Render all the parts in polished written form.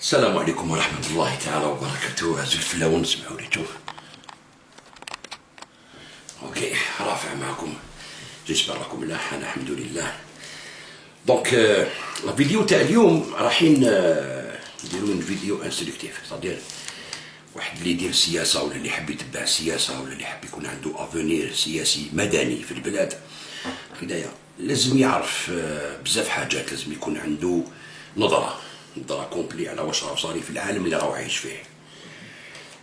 السلام عليكم ورحمة الله تعالى وبركاته. هزو الفلاون سمعوا لي شوف. اوكي رافع معكم جيسبر راكم ملاح. انا الحمد لله. دونك الفيديو تاع اليوم رايحين نديرو فيديو انستركتيف، صدير واحد اللي يدير السياسة ولا اللي يحب يتبع السياسة ولا اللي يحب يكون عنده افونير سياسي مدني في البلاد. هدايا لازم يعرف بزاف حاجات، لازم يكون عنده نظرة كومبلي على واش راه صاري في العالم اللي راهو عايش فيه،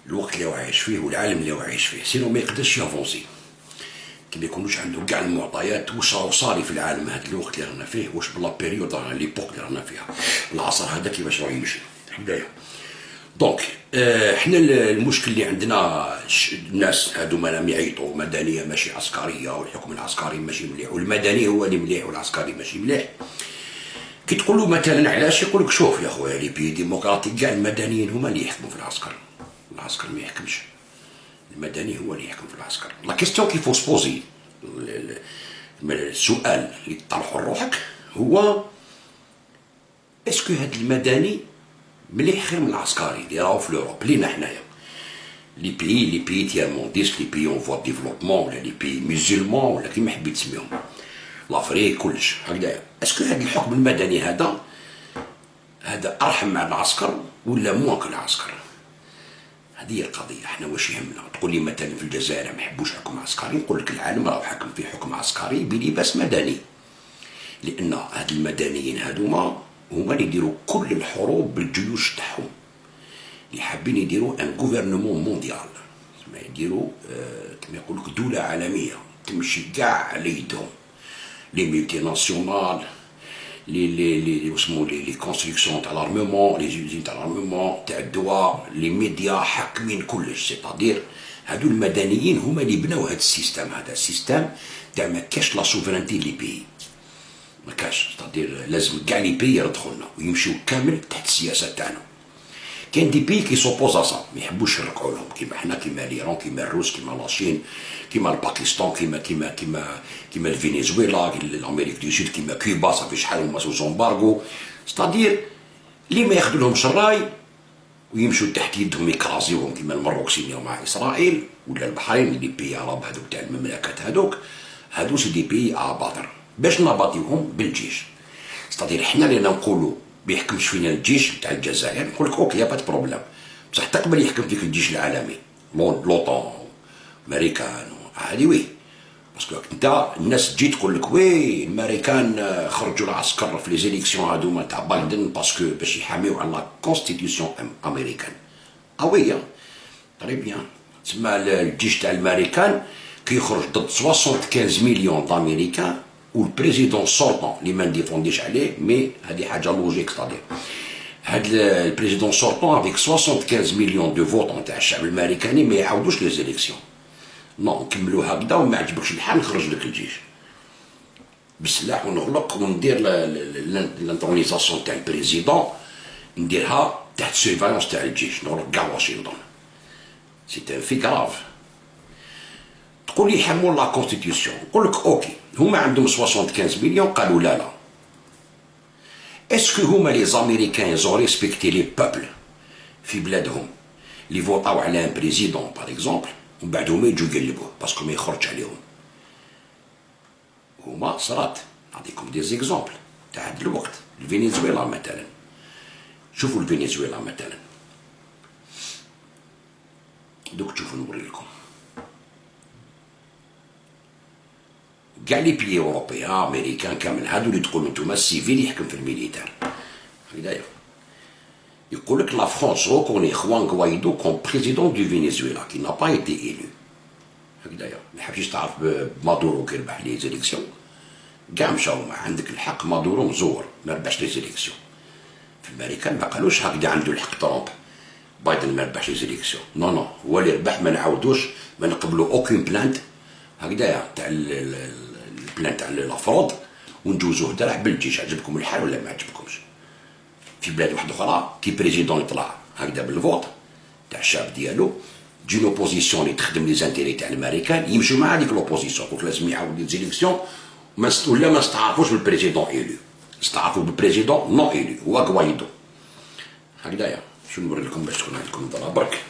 الوقت اللي راهو عايش فيه والعالم اللي راهو عايش فيه، سينو ما يقدرش يافونسي كي ما يكونوش عنده كاع المعطيات واش راهو صاري في العالم هذا الوقت اللي رانا فيه، واش بلا بيريود رانا ليبوك اللي رانا فيها، العصر هذا كيفاش راه يمشي. هدايا دونك حنا المشكل اللي عندنا الناس هذوما راهم يعيطوا مدنيه ماشي عسكريه، والحكم العسكري ماشي مليح، والمدني هو اللي مليح والعسكري ماشي مليح. كي تقول له مثلا علاش، يقول لك شوف يا خويا لي بي ديمقراطيك كاع المدنيين هما اللي يحكموا في العسكر، العسكر ما يحكمش، المدني هو اللي يحكم في العسكر. لا كيستيون كي فو سبوزي، السؤال اللي تطرحه لروحك هو اسكو هاد المدني مليح خير من العسكري اللي راهو في لوروب لينا حنايا، لي بيي تيار مونديست، لي بيي اون فوا ديفلوبمون، ولا لي بيي مسلمون، ولا كيما حبيت تسميهم، لافريك كلش هكذايا. اسكو هذا الحكم المدني هذا ارحم مع العسكر ولا موان العسكر؟ هذه هي القضيه. احنا واش يهمنا؟ تقول لي مثلا في الجزائر ما يحبوش حكم عسكري، نقول لك العالم راه حكم فيه حكم عسكري بلباس مدني، لان هاد المدنيين هذوما هما اللي يديروا كل الحروب بالجيوش تاعهم، اللي حابين يديروا ان غوفرنمون مونديال، يديروا كما يقول لك دوله عالميه تمشي كاع على يدهم، لي ملتي ناسيونال، لي اسمو لي كونستركسيون تاع الارممون، لي زوزين تاع الارممون تاع الدواء، لي ميديا حاكمين كلش. سيتادير هادو المدنيين هما اللي بناو هاد السيستم، هذا السيستم تاع ما كاش لا سوفرانتي لي بيي، ما كاش. سيتادير لازم كاع لي بيي يدخلنا ويمشيو كامل تحت السياسه تاعنا. كاين دي بي كي سوبوز سا ما يحبوش يركعوا لهم، كيما حنا، كيما ليران، كيما الروس، كيما لاشين، كيما الباكستان، كيما الفنزويلا، الامريك دو سود، كيما كوبا صافي شحال هما سو زومبارغو. ستادير اللي ما ياخذولهمش الراي ويمشوا تحت يدهم يكرازيوهم، كيما المروك سينيو مع اسرائيل، ولا البحرين اللي بي عرب هذوك تاع المملكات هادو سي دي بي اباطر. باش نباطيوهم بالجيش. ستادير حنا اللي نقولوا بيحكمش فينا الجيش تاع الجزائر، نقول لك اوكي با بروبليم، بصح تقبل يحكم فيك الجيش العالمي لوطون امريكان هادي وي، باسكو انت الناس تجي تقول لك وي الامريكان خرجوا العسكر في لي زيليكسيون هادوما تاع بايدن باسكو باش يحاميو على لا كونستيتيسيون امريكان. اوي طري بيان، تسمى الجيش تاع الامريكان كيخرج ضد 75 مليون دامريكان، والبريزيدون سورتون اللي ما نديفونديش عليه، مي هذه حاجه لوجيك. صديق هاد البريزيدون سورتون افيك 75 مليون دو فوتون تاع الشعب الامريكاني ما يعاودوش لي زيليكسيون، نو نكملو هكذا وما عجبكش الحال نخرج لك الجيش بالسلاح ونغلق وندير لانترونيزاسيون تاع البريزيدون، نديرها تحت سيرفايونس تاع الجيش، نغلق كاع واشنطن. سي ان في كراف. تقول لي يحموا لا كونستيتيسيون، نقول لك اوكي هما عندهم 75 مليون قالوا لا لا، اسكو هما لي زاميريكان يزو ريسبكتي لي بوبل في بلادهم اللي فوطاو على ان بريزيدون باغ اكزومبل، ومن بعد هما يجوا يقلبوه باسكو ما يخرجش عليهم. هما صرات نعطيكم دي زيكزومبل تاع هاد الوقت. الفنزويلا مثلا، شوفوا الفنزويلا مثلا، دوك تشوفوا نوري لكم كاع لي بيي اوروبيان امريكان كامل هادو اللي تقولوا نتوما السيفيل يحكم في الميليتير. هكذايا يقول لك لا فرونس ريكوني خوان غوايدو كوم بريزيدون دو فنزويلا كي نا با ايتي ايلو. هكذايا ما حبش تعرف مادورو كي ربح لي زيليكسيون، كاع مشاو معاه. عندك الحق مادورو مزور ما ربحش لي زيليكسيون، في الامريكان ما قالوش هكذا عنده الحق ترامب بايدن ما ربحش لي زيليكسيون، نو نو هو اللي ربح، ما نعاودوش ما نقبلوا اوكين بلانت هكذايا تاع البلان تاع لافرود ونجوزوه درع بالجيش. عجبكم الحال ولا ما عجبكمش؟ في بلاد واحده اخرى كي بريزيدون يطلع هكذا بالفوت تاع الشعب ديالو، تجي لوبوزيسيون اللي تخدم لي زانتيري تاع الامريكان يمشوا مع هذيك لوبوزيسيون، قلت لازم يعاود لي زيليكسيون ولا ما استعرفوش بالبريزيدون ايلو، استعرفوا بالبريزيدون نو ايلو هو غوايدو. هكذايا شو نوري لكم باش تكون عندكم نظرة برك.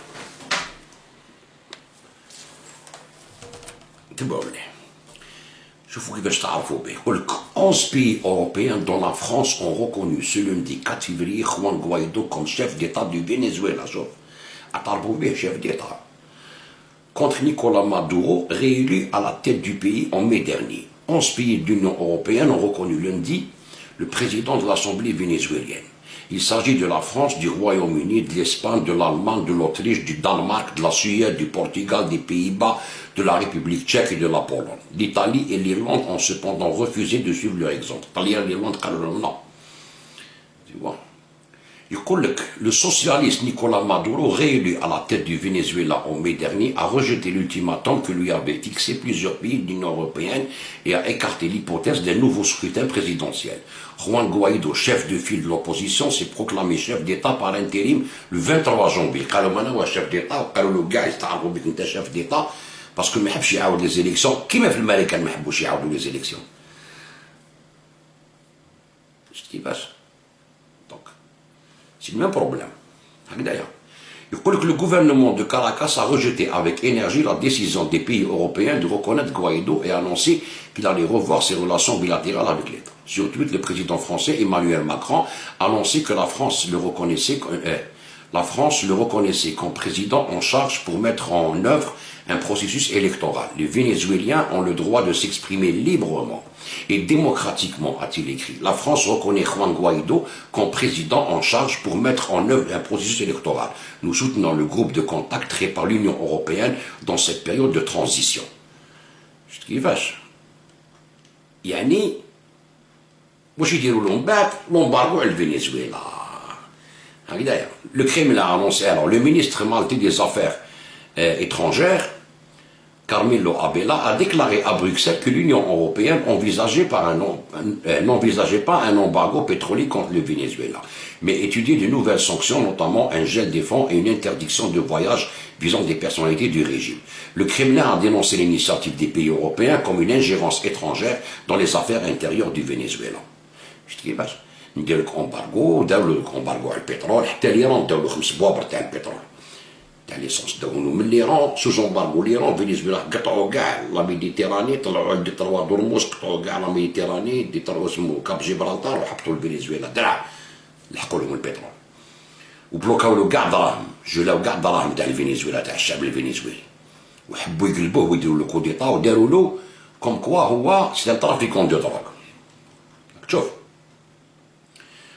انتبهوا مليح شوفوا كيفاش تعرفوا به. يقول لك 11 pays européens dont la France ont reconnu ce lundi 4 février Juan Guaido comme chef d'État du Venezuela. شوف اعترفوا به chef d'État contre Nicolás Maduro, réélu à la tête du pays en mai dernier. 11 pays de l'Union européenne ont reconnu lundi le président de l'Assemblée vénézuélienne. Il s'agit de la France, du Royaume-Uni, de l'Espagne, de l'Allemagne, de l'Autriche, du Danemark, de la Suède, du Portugal, des Pays-Bas, de la République tchèque et de la Pologne. L'Italie et l'Irlande ont cependant refusé de suivre leur exemple. L'Irlande, non. Tu vois. Le socialiste Nicolás Maduro, réélu à la tête du Venezuela en mai dernier, a rejeté l'ultimatum que lui avaient fixé plusieurs pays de l'Union européenne et a écarté l'hypothèse d'un nouveau scrutin présidentiel. Juan Guaido, chef de file de l'opposition, s'est proclamé chef d'État par intérim le 23 janvier. قالوا chef d'État وقالوا له كاع يستعرفوا بك انت chef d'État parce que ما يحبش يعاود les élections كيما في الامريكان ما يحبوش يعاودوا les élections. شفت كيفاش؟ C'est le même problème. Le gouvernement de Caracas a rejeté avec énergie la décision des pays européens de reconnaître Guaido et a annoncé qu'il allait revoir ses relations bilatérales avec l'État. Sur Twitter, le président français Emmanuel Macron a annoncé que la France le reconnaissait comme président en charge pour mettre en œuvre un processus électoral. Les Vénézuéliens ont le droit de s'exprimer librement et démocratiquement, a-t-il écrit. La France reconnaît Juan Guaido comme président en charge pour mettre en œuvre un processus électoral. Nous soutenons le groupe de contact créé par l'Union européenne dans cette période de transition. Je te dis vache. Yani, واش يديروا لهم بعد l'embargo على Venezuela. Le Kremlin a annoncé, alors le ministre maltais des Affaires étrangères, Carmelo Abela, a déclaré à Bruxelles que l'Union européenne n'envisageait pas un embargo pétrolier contre le Venezuela, mais étudiait de nouvelles sanctions, notamment un gel des fonds et une interdiction de voyage visant des personnalités du régime. Le Kremlin a dénoncé l'initiative des pays européens comme une ingérence étrangère dans les affaires intérieures du Venezuela. ندير لك امبارغو داروا لك امبارغو على البترول حتى ليران داو له 5 بوابر تاع البترول تاع ليسونس داونو من ليران سوز امبارغو ليران فينيزويلا قطعوا كاع لا ميديتيراني طلعوا عند تروا درموس قطعوا كاع لا ميديتيراني دي تروا اسمو كاب جيبرالتار وحطوا لفينيزويلا درع لحقوا لهم البترول وبلوكاو له كاع دراهم جلاو كاع دراهم تاع الفينيزويلا تاع الشعب الفينيزويلي وحبوا يقلبوه ويديروا له كوديطا وداروا له كوم كوا هو سي ترافيكون دو دروغ. شوف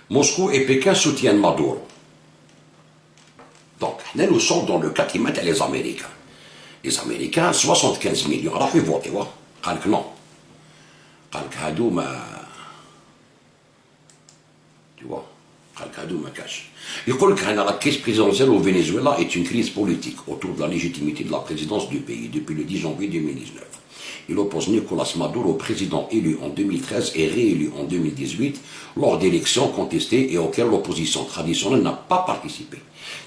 Moscou et Pékin soutiennent Maduro. Donc, nous sommes dans le cas qui mettent les Américains. Les Américains, 75 millions. Alors, ils votent, قال لك non. قال لك هادو ما tu vois. قال لك هادو ما كاش. يقول لك la crise présidentielle au Venezuela est une crise politique autour de la légitimité de la présidence du pays depuis le 10 janvier 2019. Il oppose Nicolás Maduro, président élu en 2013 et réélu en 2018 lors d'élections contestées et auxquelles l'opposition traditionnelle n'a pas participé.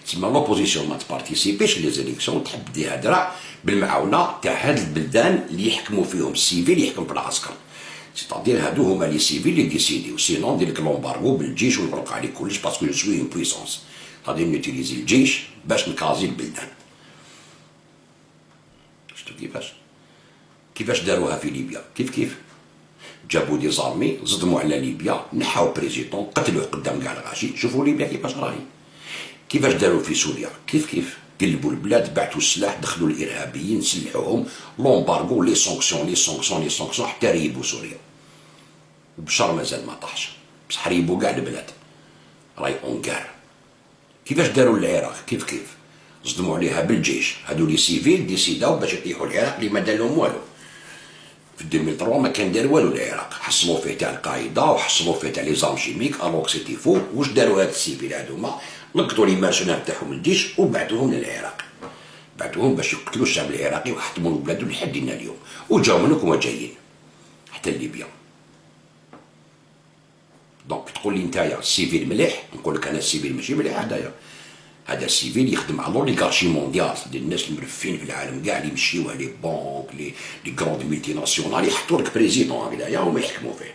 Si l'opposition n'a pas participé chez les élections, تحب دي هدرة بالمعاونة تاع هاد البلدان اللي يحكموا فيهم السيفيل يحكم بالعسكر. C'est-à-dire هادو هما لي سيفيل اللي ديسيديو سينون ندير لك لومبارغو بالجيش ونغرق عليه كلش باسكو جو سوي اون بويسونس. غادي نوتيليزي الجيش باش نكازي البلدان. شفتو كيفاش داروها في ليبيا كيف جابوا دي زارمي صدموا على ليبيا نحاو بريزيدون قتلوه قدام كاع الغاشي. شوفوا ليبيا كيفاش راهي كيفاش داروا في سوريا كيف قلبوا البلاد بعتوا السلاح دخلوا الارهابيين سلحوهم لومبارغو لي سونكسيون حتى ريبوا سوريا وبشار مازال ما طاحش بصح ريبوا كاع البلاد راهي اونكار. كيفاش داروا العراق كيف صدموا عليها بالجيش هادو لي سيفيل ديسيداو باش يطيحوا العراق اللي ما دار لهم والو. في 2003 ما كان دار والو العراق حصلوا فيه تاع القاعده وحصلوا فيه تاع لي زارم شيميك الوغ سيتي فو. واش داروا هاد السيفيل هادوما نقطوا لي مارشنال تاعهم الجيش وبعثوهم للعراق بعثوهم باش يقتلوا الشعب العراقي وحطموا بلادو لحد اليوم وجاو منك وما جايين حتى ليبيا. دونك تقول لي نتايا السيفيل مليح نقول لك انا السيفيل ماشي مليح هذا السيفيل يخدم على لوليغارشي مونديال ديال الناس المرفين في العالم كاع اللي يمشيوها لي بونك لي كروند ميلتي ناسيونال يحطوا لك بريزيدون هكذايا وما يحكموا فيه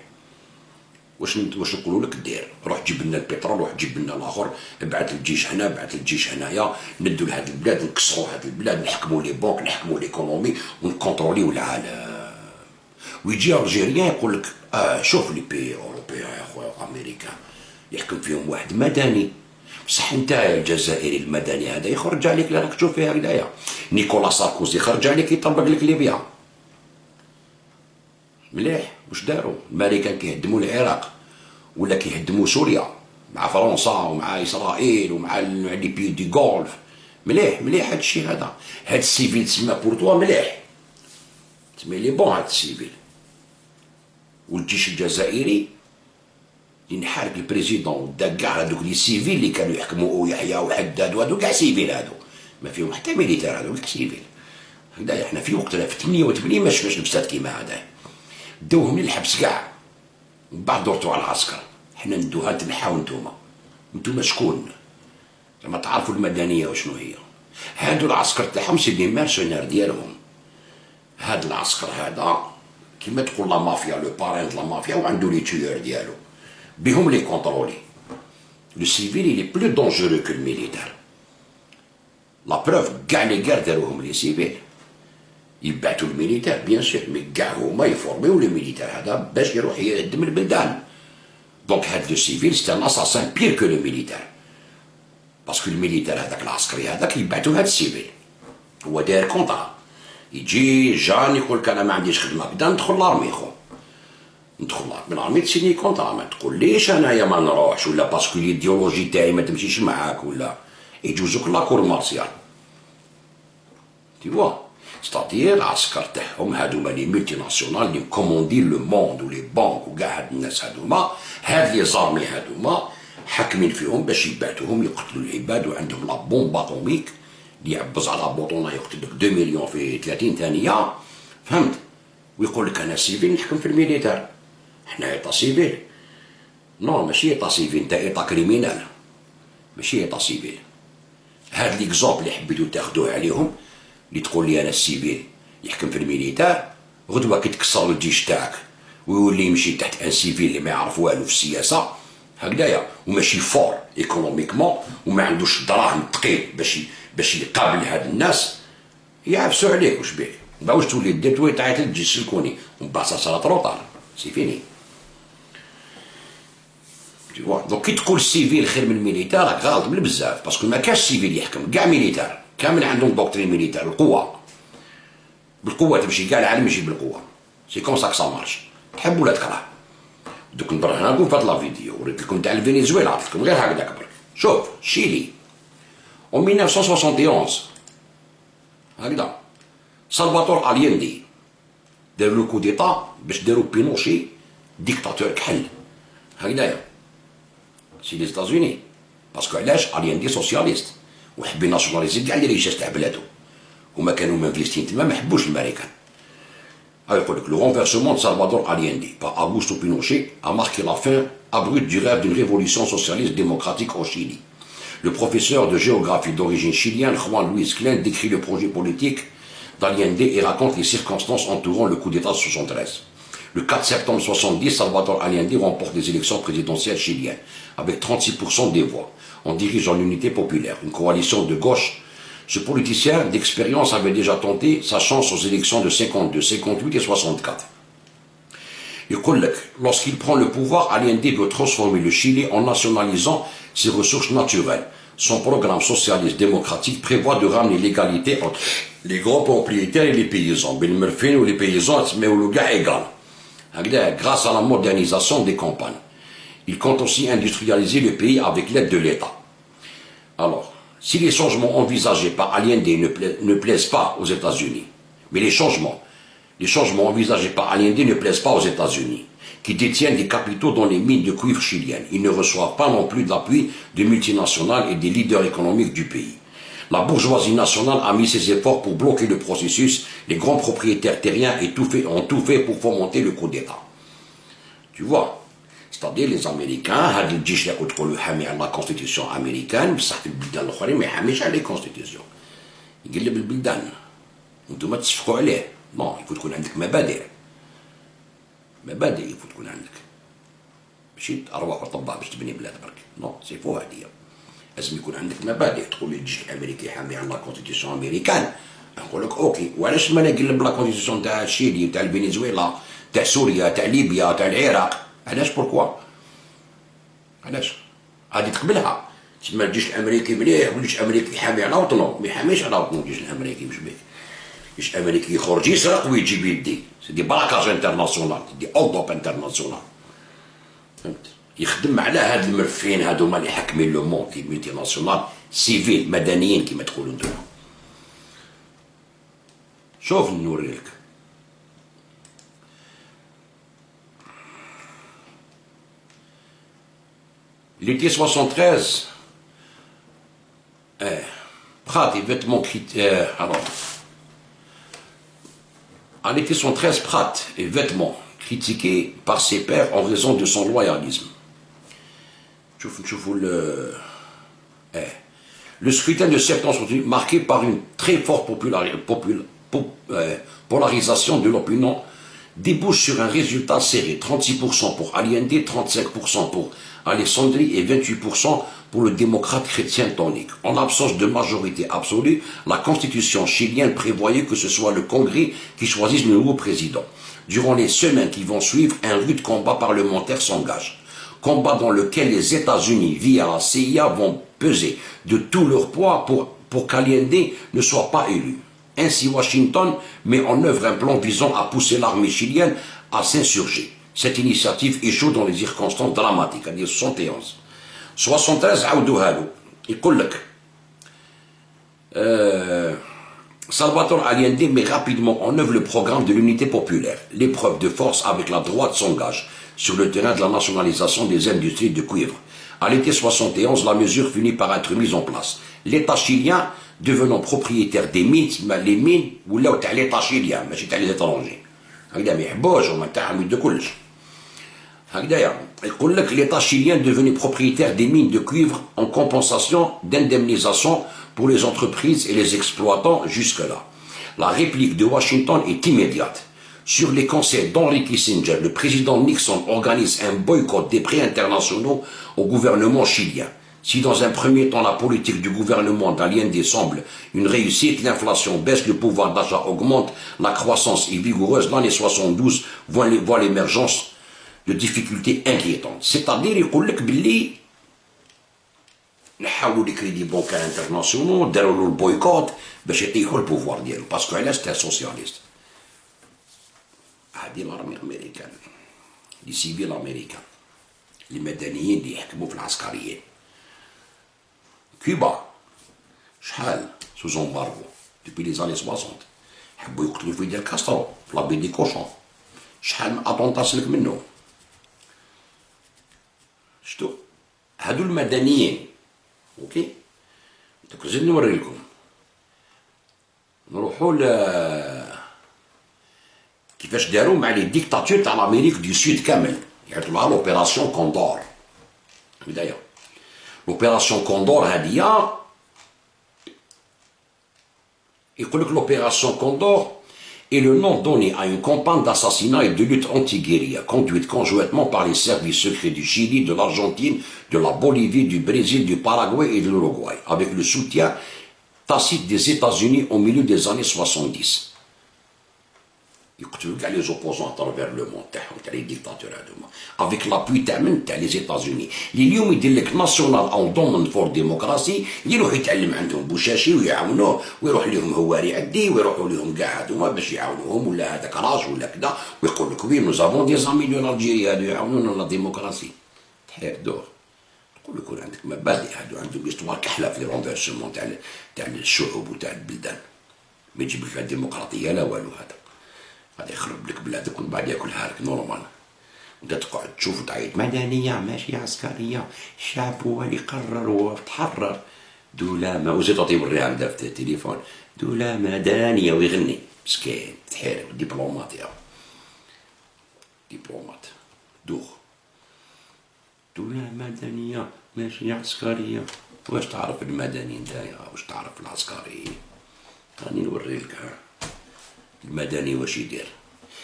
واش نقولوا لك دير؟ روح جيب لنا البترول، روح جيب لنا الاخر، ابعث الجيش هنا، ابعث الجيش هنايا، ندوا لهاد البلاد، نكسروا هاد البلاد، نحكموا لي بنك، نحكموا ليكونومي، ونكونتروليو العالم. ويجي الجيريان يقول لك شوف لي بي اوروبيان يا خويا امريكان يحكم فيهم واحد مدني. بصح انت الجزائري المدني هذا يخرج عليك اللي راك تشوف فيها هكذايا. نيكولا ساركوزي خرج عليك يطبق لك ليبيا. مليح. واش داروا؟ الامريكان كيهدموا العراق ولا كيهدموا سوريا مع فرنسا ومع اسرائيل ومع لي بي دي غولف. مليح مليح هاد الشيء هذا. هاد السيفيل تسمى بورتوا مليح، تسمى لي بون هاد السيفيل. والجيش الجزائري اللي نحارب البريزيدون ودا كاع هادوك لي سيفيل اللي كانوا يحكموا يحيى وحداد وهادو كاع سيفيل، هادو ما فيهم حتى ميليتير، هادو كاع سيفيل. هكذايا حنا في وقتنا في 88 ما شفناش لبسات كيما هذا، داوهم للحبس كاع، من بعد دورتو على العسكر. حنا ندوها تنحاو نتوما شكون؟ زعما تعرفوا المدنيه وشنو هي. هادو العسكر تاعهم سي دي ميرسونير ديالهم. هاد العسكر هذا كيما تقول لا مافيا، لو بارين د لا مافيا، وعنده لي تيور ديالو بهم لي كونترولي. لو سيفيل il est plus dangereux que le militaire. لا بروف كاع لي كار داروهم لي سيفيل، يبعثوا الميليتير بيان سور، مي كاع هما يفورميو لي ميليتير هذا باش يروح يهدم البلدان. دونك هاد لو سيفيل سي ان اساسان بير كو لو ميليتير، باسكو الميليتير هذاك العسكري هذاك يبعثوا هاد السيفيل، هو داير كونطرا. يجي جان يقول لك انا ما عنديش خدمه بدا ندخل لارمي. خو ندخل لارمي تسيني كونطرا، ما تقوليش انايا ما نروحش ولا باسكو الايديولوجي تاعي ما تمشيش معاك ولا يجوزوك لاكور مارسيال. تي فوا ستادير العسكر تاعهم هادوما لي ملتي ناسيونال اللي مكوموندين لو موند ولي بانك وكاع هاد الناس هادوما، هاد لي زارمي هادوما حاكمين فيهم باش يبعثوهم يقتلوا العباد، وعندهم لا بومب اتوميك اللي يعبز على بوطونه يقتل لك 2 مليون في 30 ثانيه. فهمت؟ ويقول لك انا سيفيل نحكم في الميليتير. حنا ايطا سيفيل؟ نو ماشي ايطا سيفيل، انت ايطا كريمينال ماشي ايطا سيفيل. هاد ليكزومبل اللي حبيتو تاخدوه عليهم اللي تقول لي انا السيفيل يحكم في الميليتير، غدوه كي تكسر الجيش تاعك ويولي يمشي تحت ان سيفيل اللي ما يعرف والو في السياسه هكذايا، وماشي فور ايكونوميكمون وما عندوش دراهم ثقيل باش يقابل هاد الناس، يعفسوا عليك. واش بيك؟ باش تولي دير تعيط للجيش سلكوني ومن بعد صارت روطار سي فيني. دونك كي تقول السيفيل خير من الميليتير راك غلط من بزاف، باسكو ما كاش سيفيل يحكم، كاع ميليتير كامل عندهم دوكترين ميليتير، القوه بالقوه تمشي، كاع العالم يجي بالقوه. سي كوم سا مارش، تحب ولا تكره. دوك نبرهنا لكم في هاد لا فيديو، وريت لكم تاع الفنزويلا، عطيت لكم غير هكذاك برك. شوف شيلي en 1971 هكذا سلفاتور اليندي داروا لو كو ديتا باش داروا بينوشي ديكتاتور كحل هكذايا. سي لي زيتازوني، باسكو علاش؟ اليندي سوسياليست وحب يناسيوناليزي كاع لي ريشاس تاع بلادو، هما كانوا مانفيستين تما ما حبوش الامريكان. يقول لك le renversement de Salvador Allende par Augusto Pinochet a marqué la fin abrupte du rêve d'une révolution socialiste démocratique au Chili. Le professeur de géographie d'origine chilienne Juan Luis Klein décrit le projet politique d'Allende et raconte les circonstances entourant le coup d'État de 73. Le 4 septembre 70, Salvador Allende remporte les élections présidentielles chiliennes avec 36% des voix en dirigeant l'Unité populaire, une coalition de gauche. Ce politicien d'expérience avait déjà tenté sa chance aux élections de 52, 58 et 64. Lorsqu'il prend le pouvoir, Allende veut transformer le Chili en nationalisant ses ressources naturelles. Son programme socialiste démocratique prévoit de ramener l'égalité entre les grands propriétaires et les paysans. Belmerfin ou les paysans, mais au gars égal. Grâce à la modernisation des campagnes. Il compte aussi industrialiser le pays avec l'aide de l'État. Alors, si les changements envisagés par Allende ne plaisent pas aux États-Unis, mais les changements envisagés par Allende ne plaisent pas aux États-Unis, qui détiennent des capitaux dans les mines de cuivre chiliennes. Ils ne reçoivent pas non plus de l'appui des multinationales et des leaders économiques du pays. La bourgeoisie nationale a mis ses efforts pour bloquer le processus. Les grands propriétaires terriens ont tout fait pour fomenter le coup d'État. Tu vois? C'est-à-dire les Américains, هاد الجيش اللي تقولوا حامي على لا كونستيتيسيون امريكان، بصح في البلدان الاخرين ما يحاميش على الكونستيتيسيون، يقلب البلدان. وانتم تشفقوا عليه. نو، يفوت تكون عندك مبادئ يفوت تكون عندك ماشي ارواح وطباع باش تبني بلاد برك، نو سي فو هادية. لازم يكون عندك مبادئ. تقول لي الجيش الامريكي حامي على لا كونستيتيسيون امريكان، نقول لك اوكي، وعلاش ما نقلب لا كونستيتيسيون تاع الشيلي تاع الفنزويلا تاع سوريا تاع ليبيا تاع العراق؟ علاش بوركوا؟ علاش؟ غادي تقبلها تسمى الجيش الامريكي مليح والجيش الامريكي حامي على وطنه، ما يحاميش على وطنه الجيش الامريكي. مش بيك الجيش الامريكي يخرج يسرق ويجيب يدي، سي دي براكاج انترناسيونال، دي اوضوب انترناسيونال، فهمت؟ يخدم على هاد المرفين هادوما اللي حاكمين لو موند، كي ملتي ناسيونال سيفيل مدنيين كيما تقولوا نتوما. شوف نوريلك l'été 73 Prat et vêtements alors en été 73 Prat et vêtements critiqués par ses pairs en raison de son loyalisme. Le scrutin de septembre marqué par une très forte polarisation de l'opinion débouche sur un résultat serré, 36% pour Allende, 35% pour Alessandri et 28% pour le démocrate chrétien tonique. En l'absence de majorité absolue, la constitution chilienne prévoyait que ce soit le Congrès qui choisisse le nouveau président. Durant les semaines qui vont suivre, un rude combat parlementaire s'engage. Combat dans lequel les États-Unis, via la CIA, vont peser de tout leur poids pour qu'Allende ne soit pas élu. Ainsi, Washington met en œuvre un plan visant à pousser l'armée chilienne à s'insurger. Cette initiative échoue dans les circonstances dramatiques, c'est-à-dire 71. 73, عاودوها يقول لك Salvador Allende met rapidement en œuvre le programme de l'unité populaire. L'épreuve de force avec la droite s'engage sur le terrain de la nationalisation des industries de cuivre. À l'été 71, la mesure finit par être mise en place. L'État chilien devenant propriétaire des mines, les mines ولاو تاع l'État chilien ماشي تاع les étrangers. هكذا ما يحبوش هما تاعهم يدو كلش. هكذايا يقول لك l'État chilien devenait propriétaire des mines de cuivre en compensation d'indemnisation pour les entreprises et les exploitants jusque-là. La réplique de Washington est immédiate. Sur les conseils d'Henry Kissinger, le président Nixon organise un boycott des prêts internationaux au gouvernement chilien. Si dans un premier temps la politique du gouvernement d'Allende semble une réussite, l'inflation baisse, le pouvoir d'achat augmente, la croissance est vigoureuse, l'année 72 voit l'émergence de difficultés inquiétantes. C'est-à-dire, يقول لك باللي نحاولوا لي كريدي بونكار انترناسيونال داروا له البويكوت باش يطيحوا البوفوار ديالو باسكو علاش تاع سوسياليست. هادي الارمي الامريكان لي سيفيل امريكان لي مدنيين اللي يحكموا في العسكريين. كوبا شحال سوز امبارغو دوبي لي زاني 60 حبوا يقتلوا فيديل كاسترو في لابي دي كوشون. شحال من اطونطا سلك منه. شتو هادو المدنيين اوكي. دوك زيد نوري لكم نروحوا كيفاش داروا مع لي ديكتاتور تاع الامريك دو سود كامل، يعيطولها لوبيراسيون كوندور. بدايه l'opération Condor هادية يقول لك l'opération Condor est le nom donné à une campagne d'assassinat et de lutte anti-guérilla conduite conjointement par les services secrets du Chili, de l'Argentine, de la Bolivie, du Brésil, du Paraguay et de l'Uruguay, avec le soutien tacite des États-Unis au milieu des années 70. يقتلوا كاع لي زوبوزون اترافير لو مون تاعهم تاع لي ديكتاتور هادوما افيك لابوي تاع من تاع لي زيتازوني اللي اليوم يدير لك ناسيونال اون دومون فور ديموكراسي اللي يروح يتعلم عندهم بوشاشي ويعاونوه ويروح لهم هواري عدي ويروحوا لهم كاع هادوما باش يعاونوهم ولا هذاك راج ولا كذا ويقول لك وي نو زافون دي زاميليون الجيري هادو يعاونونا لا ديموكراسي تحير دور. تقول لك يكون عندك مبادئ هادو عندهم استوار كحله في لي رونديرسمون تاع الشعوب وتاع البلدان ما يجيب لك الديمقراطيه لا والو. هذا غادي يخرب لك بلادك ومن بعد ياكلها لك نورمال وانت تقعد تشوف وتعيط مدنيه ماشي عسكريه، الشعب هو اللي قرر وتحرر دوله ما وزيد تعطيه بالريال دا في التليفون دوله مدنيه ويغني مسكين تحير دبلومات يا دبلومات دوخ دوله مدنيه ماشي عسكريه. واش تعرف المدني نتايا واش تعرف العسكري؟ راني نوريلك المدني واش يدير.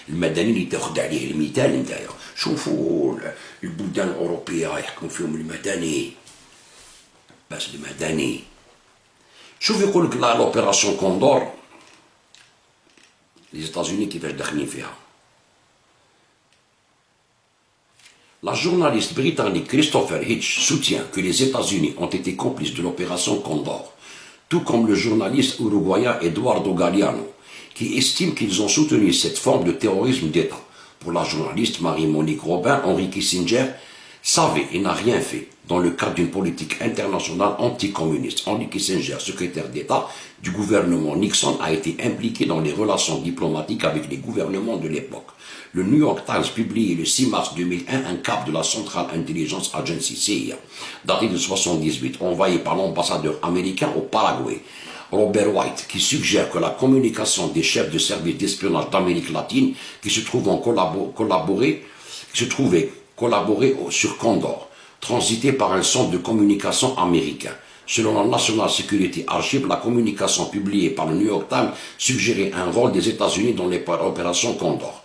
المدني اللي تاخذ عليه المثال نتايا شوفوا البلدان الاوروبيه يحكموا فيهم المدني بس المدني شوف يقول لك لوبيراسيون كوندور les États-Unis كيفاش داخلين فيها. La journaliste britannique Christopher Hitch soutient que les États-Unis ont été complices de l'opération Condor, tout comme le journaliste uruguayen Eduardo Galeano, qui estime qu'ils ont soutenu cette forme de terrorisme d'État. Pour la journaliste Marie-Monique Robin, Henry Kissinger savait et n'a rien fait dans le cadre d'une politique internationale anticommuniste. Henry Kissinger, secrétaire d'État du gouvernement Nixon, a été impliqué dans les relations diplomatiques avec les gouvernements de l'époque. Le New York Times publie le 6 mars 2001 un cap de la Central Intelligence Agency CIA, daté de 1978, envoyé par l'ambassadeur américain au Paraguay, Robert White, qui suggère que la communication des chefs de service d'espionnage d'Amérique latine qui se trouvaient collaborer sur Condor, transité par un centre de communication américain. Selon la National Security Archive, la communication publiée par le New York Times suggérait un rôle des États-Unis dans l'opération Condor.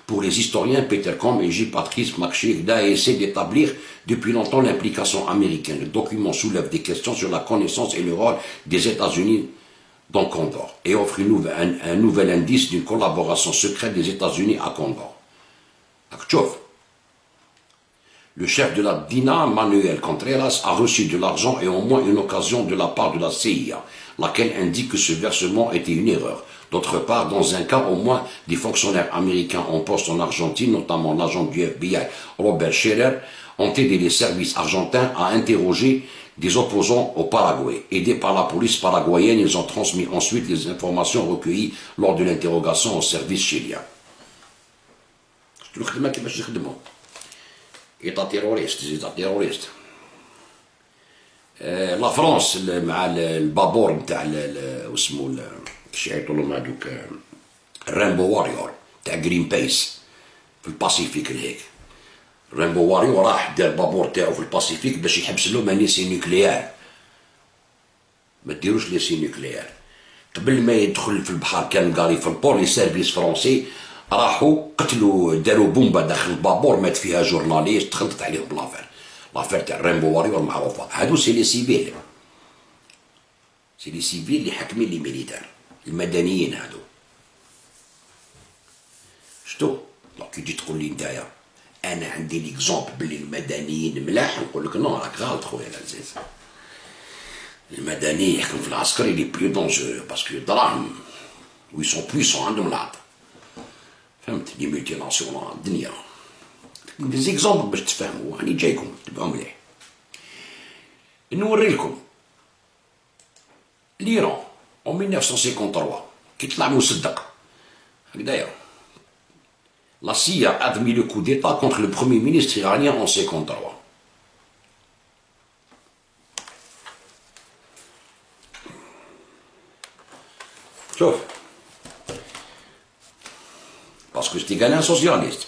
Pour les historiens Peter Combe et J. Patrice McShea essaient d'établir depuis longtemps l'implication américaine. Le document soulève des questions sur la connaissance et le rôle des États-Unis dans Condor et offre un nouvel indice d'une collaboration secrète des États-Unis à Condor. Le chef de la DINA, Manuel Contreras, a reçu de l'argent et au moins une occasion de la part de la CIA, laquelle indique que ce versement était une erreur. D'autre part, dans un cas, au moins, des fonctionnaires américains en poste en Argentine, notamment l'agent du FBI Robert Scherer, ont aidé les services argentins à interroger des opposants au Paraguay. Aidés par la police paraguayenne, ils ont transmis ensuite les informations recueillies lors de l'interrogation au service chilien. إيطا تيروريست لا فرانس مع البابور نتاع واسمو كيش يعيطولو مع دوك الرامبو واريور تاع جرين بيس في الباسيفيك لهيك الرامبو واريور راح دار البابور تاعو في الباسيفيك باش يحبس لهم ليسي نوكليير ما ديروش ليسي نوكليير قبل ما يدخل في البحر كان قاري في البور لي سيرفيس فرونسي راحوا قتلوا داروا بومبا داخل البابور مات فيها جورناليست تخلطت عليهم لافير تاع رامبو واريور معروفه هادو سي لي سيفيل اللي حاكمين لي ميليتار المدنيين هادو شتو كي تجي تقول لي نتايا انا عندي ليكزومبل بلي المدنيين ملاح نقول لك نو راك غلط خويا العزيز المدني يحكم في العسكري لي بلو دونجور باسكو دراهم وي سون بويسون عندهم العطا فهمت لي ملتي ناسيونال الدنيا دي زيكزومبل باش تفهموا راني جايكم تبعوا مليح نوري لكم l'Iran en 1953 qui طلع مصدق هكذايا la CIA a admis le coup d'état contre le premier ministre iranien en 1953 شوف parce que c'était un socialiste.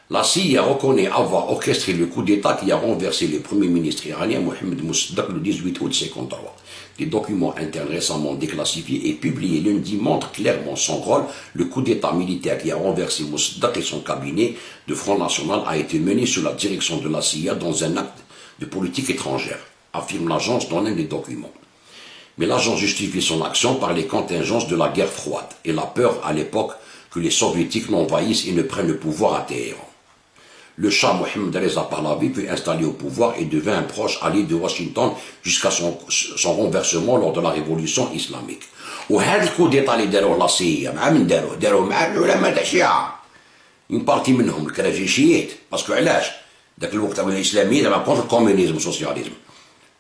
La CIA reconnaît avoir orchestré le coup d'État qui a renversé le premier ministre iranien Mohamed Mossadegh le 18 août 1953. Des documents internes récemment déclassifiés et publiés lundi montrent clairement son rôle. Le coup d'État militaire qui a renversé Mossadegh et son cabinet de Front National a été mené sous la direction de la CIA dans un acte de politique étrangère, affirme l'agence dans l'un des documents. Mais l'agence justifie son action par les contingences de la guerre froide et la peur à l'époque que les soviétiques l'envahissent et ne prennent le pouvoir à Téhéran. Le Shah Mohammad Reza Pahlavi fut installé au pouvoir et devint un proche allié de Washington jusqu'à son renversement lors de la révolution islamique. وهذا الكود ديتا اللي داروه لا سي مع من داروه مع العلماء تاع الشيعة من بارتي منهم الكراجيشيات باسكو علاش ذاك الوقت الاسلاميين زعما كونتر الكومونيزم والسوسياليزم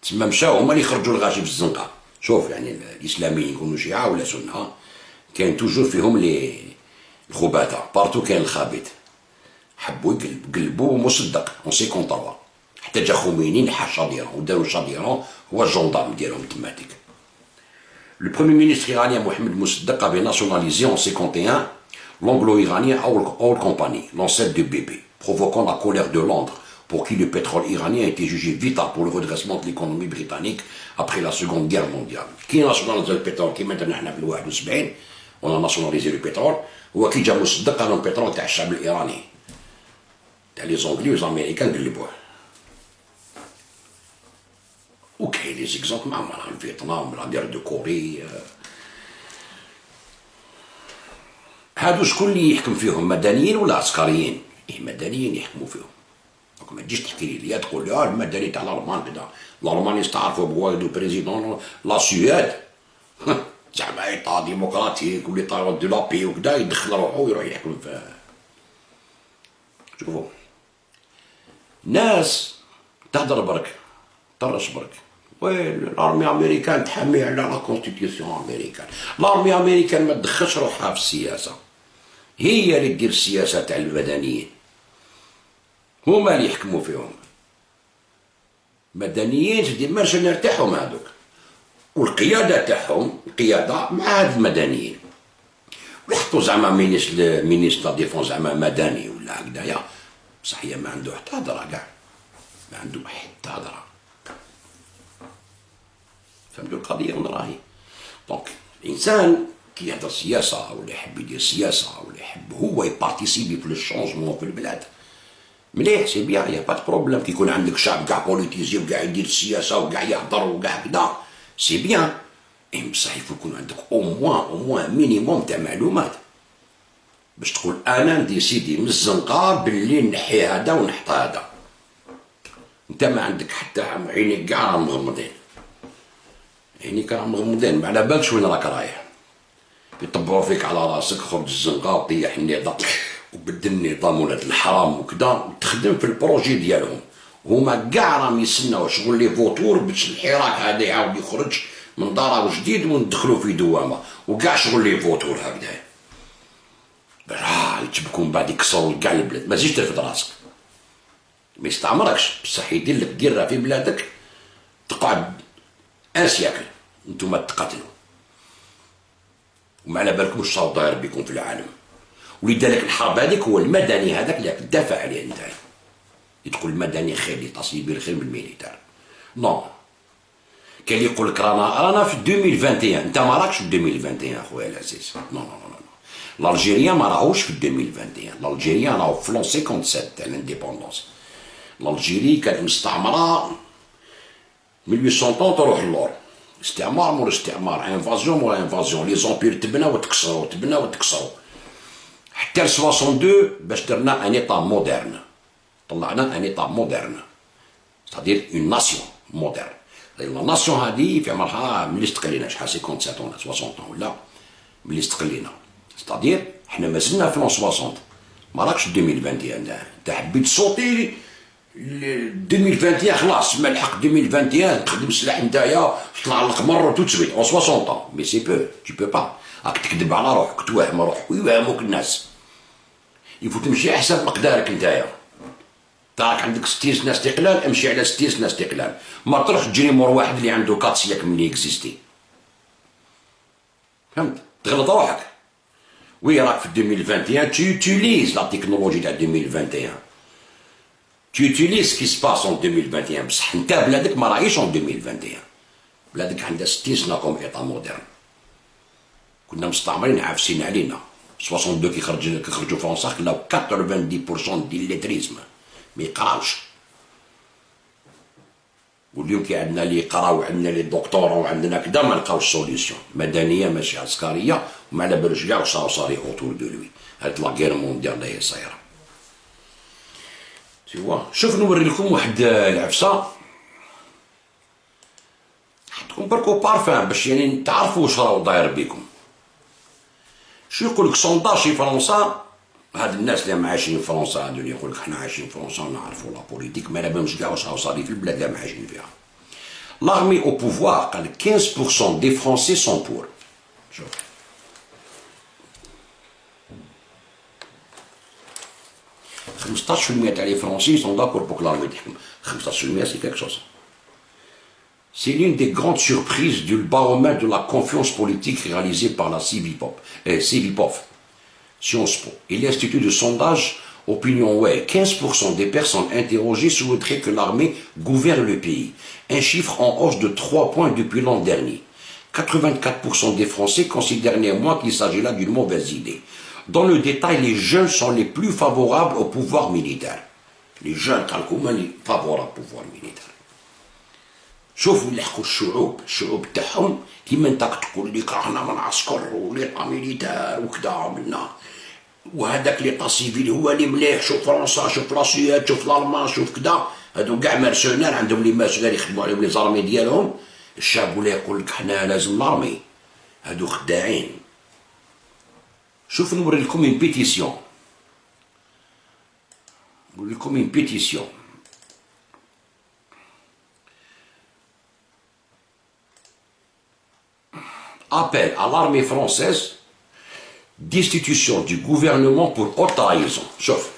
تسمى مشاو هما اللي خرجوا الغاشي في الزنقه شوف يعني الاسلاميين يكونوا شيعة ولا سنة كاين توجور فيهم لي الخباثة بارتو كاين الخابث حبوا يقلبوا مصدق اون سي كونطروا حتى جا خميني نحى شاديران وداروا شاديران هو الجندارم ديالهم تماتيك. Le premier ministre iranien Mohamed Mossadegh avait nationalisé en 1951 l'anglo-iranien Oil Company, l'ancêtre de BP, provoquant la colère de Londres, pour qui le pétrole iranien était jugé vital pour le redressement de l'économie britannique après la Seconde Guerre mondiale. Qui nationalise le pétrole qui maintenant nous في 71 on a nationalisé le pétrole. هو كي جا مصدق قالوا البترول تاع الشعب الايراني تاع لي زونغلي والامريكان قلبوه. وكاين لي زيكزومبل معهم راهم فيتنام لا غير دو كوري. هادو شكون اللي يحكم فيهم مدنيين ولا عسكريين؟ إيه مدنيين يحكموا فيهم. دونك ما تجيش تحكي لي تقول لي المدني تاع الالمان كذا، الالمان يستعرفوا بوالدو بريزيدون لا سويد زعما ايطا ديمقراطيك ولي طا دو لابي وكذا يدخل روحو ويروح يحكم في. شوفوا ناس تهدر برك طرش برك. وين الارمي امريكان تحمي على لا كونستيتيسيون امريكان. الارمي امريكان ما تدخلش روحها في السياسه، هي اللي دير السياسه تاع المدنيين، هما اللي يحكموا فيهم. مدنيين تدي ماش نرتاحوا مع هذوك، والقياده تاعهم القياده مع هاد المدنيين. ويحطوا زعما مينيستر ديفونس زعما مدني ولا هكذايا، بصح هي ما عنده حتى هضره كاع، ما عنده حتى هضره. فهمتوا القضيه وين راهي؟ دونك الانسان كي يهضر سياسه ولا يحب يدير سياسه ولا يحب هو يبارتيسيبي في الشونجمون في البلاد، مليح سي بيان يا با بروبليم. كي يكون عندك شعب كاع بوليتيزي وكاع يدير السياسه وكاع يهضر وكاع كدا سي بيان. بصح يكون عندك او موان مينيموم تاع معلومات باش تقول انا نديسيدي من الزنقه باللي نحي هذا ونحط هذا. انت ما عندك حتى عينيك كاع راهم مغمضين، عينيك راهم مغمضين، ما على بالكش وين راك رايح. يطبعوا فيك على راسك خرج الزنقه وطيح النظام وبدل النظام ولاد الحرام وكذا، وتخدم في البروجي ديالهم. هما كاع راهم يستناو شغل لي فوتور باش الحراك هذا يعاود يخرج من داره جديد وندخلوا في دوامه، وكاع شغل لي فوتور هكذا يتبكوا من بعد يكسروا كاع البلاد. ما تزيدش ترفد راسك، ما يستعمركش بصح يدير لك ديرها في بلادك تقعد ان سياكل نتوما تقاتلوا وما على بالكم واش صار داير بكم في العالم. ولذلك الحرب هذيك هو المدني هذاك اللي راك تدافع عليه انت. تقول المدني خير يتصل به الخير من الميليتار. نو كاين اللي يقول لك رانا في 2021، انت ما راكش في 2021 اخويا العزيز. نو نو نو نو الجيريان ما راهوش في 2021، الجيريان راهو في لون 57 تاع الانديبوندونس. الجيري كانت مستعمره 1830 تروح للور، استعمار مور استعمار، انفازيون مور انفازيون، لي زومبير تبناو وتكسروا تبناو وتكسروا حتى ل 62 باش درنا ان ايطا مودرن، طلعنا ان ايطا مودرن ستادير اون ناسيون مودرن. لا ناسيون هذه في عمرها ملي استقلينا شحال 57 ولا 60 ولا ملي استقلينا، ستادير حنا مازلنا في لون 60 ما راكش 2021. انت حبيت تصوتي 2021 خلاص ما لحق 2021 تخدم السلاح نتايا تطلع للقمر تو تسويت او 60 مي سي بو تي بو با راك تكذب على روحك توهم روحك ويوهموك الناس. يفوت تمشي على حساب مقدارك نتايا. راك عندك 60 سنه استقلال امشي على 60 سنه استقلال، ما تروح تجري مور واحد اللي عنده 4 سياك ملي اكزيستي. فهمت؟ تغلط روحك. وي راك في 2021 tu utilises la technologie تاع 2021. Tu utilises ce qui se passe en 2021 بصح انت بلادك ما راهيش en 2021. بلادك عندها 60 سنه كوم ايطا مودرن. كنا مستعمرين عافسين علينا. 62 كي خرجوا فرنسا خلاو 90% ديال ليتريزم ما يقراوش. واليوم كي عندنا اللي يقراو وعندنا لي دكتوراه وعندنا كدا ما لقاوش سوليسيون مدنيه ماشي عسكريه وما على بالوش كاع واش صاري اوتور دو لوي. هاد لا غير مونديال اللي هي صايره. سيوا شوف نوري لكم واحد العفسه حطكم بركو بارفان باش يعني تعرفوا واش راهو داير بكم. شو يقول لك سونداج في فرنسا، هاد الناس اللي ما عايشين في فرنسا هادو اللي يقول لك حنا عايشين في فرنسا ونعرفوا لا بوليتيك ما على بالهمش كاع واش راهو صاري في البلاد اللي ما عايشين فيها. l'armée au pouvoir قال لك 15% des Français sont pour. شوف 15% تاع لي فرونسي sont d'accord pour que l'armée تحكم. 15% c'est quelque chose. C'est l'une des grandes surprises du baromètre de la confiance politique réalisé par la Civipov, Sciences Po et l'Institut de sondage Opinion Way. 15% des personnes interrogées souhaiteraient que l'armée gouverne le pays, un chiffre en hausse de 3 points depuis l'an dernier. 84% des Français considèrent néanmoins qu'il s'agit là d'une mauvaise idée. Dans le détail, les jeunes sont les plus favorables au pouvoir militaire. Les jeunes, favorables au pouvoir militaire. شوفوا اللي حكوا الشعوب تاعهم كيما انت تقول لي رانا من عسكر وليطا ميليتار وكذا عملنا وهذاك ليطا سيفيل هو اللي مليح شوف فرنسا شوف لاسويد شوف الالمان شوف كذا هادو كاع مارسونير عندهم لي مارسونير يخدموا عليهم لي زارمي ديالهم الشعب ولا يقول لك حنا لازم لارمي هادو خداعين. شوف نوري لكم اون بيتيسيون نوري لكم اون بيتيسيون appelle à l'armée française destitution du gouvernement pour haute trahison. شوف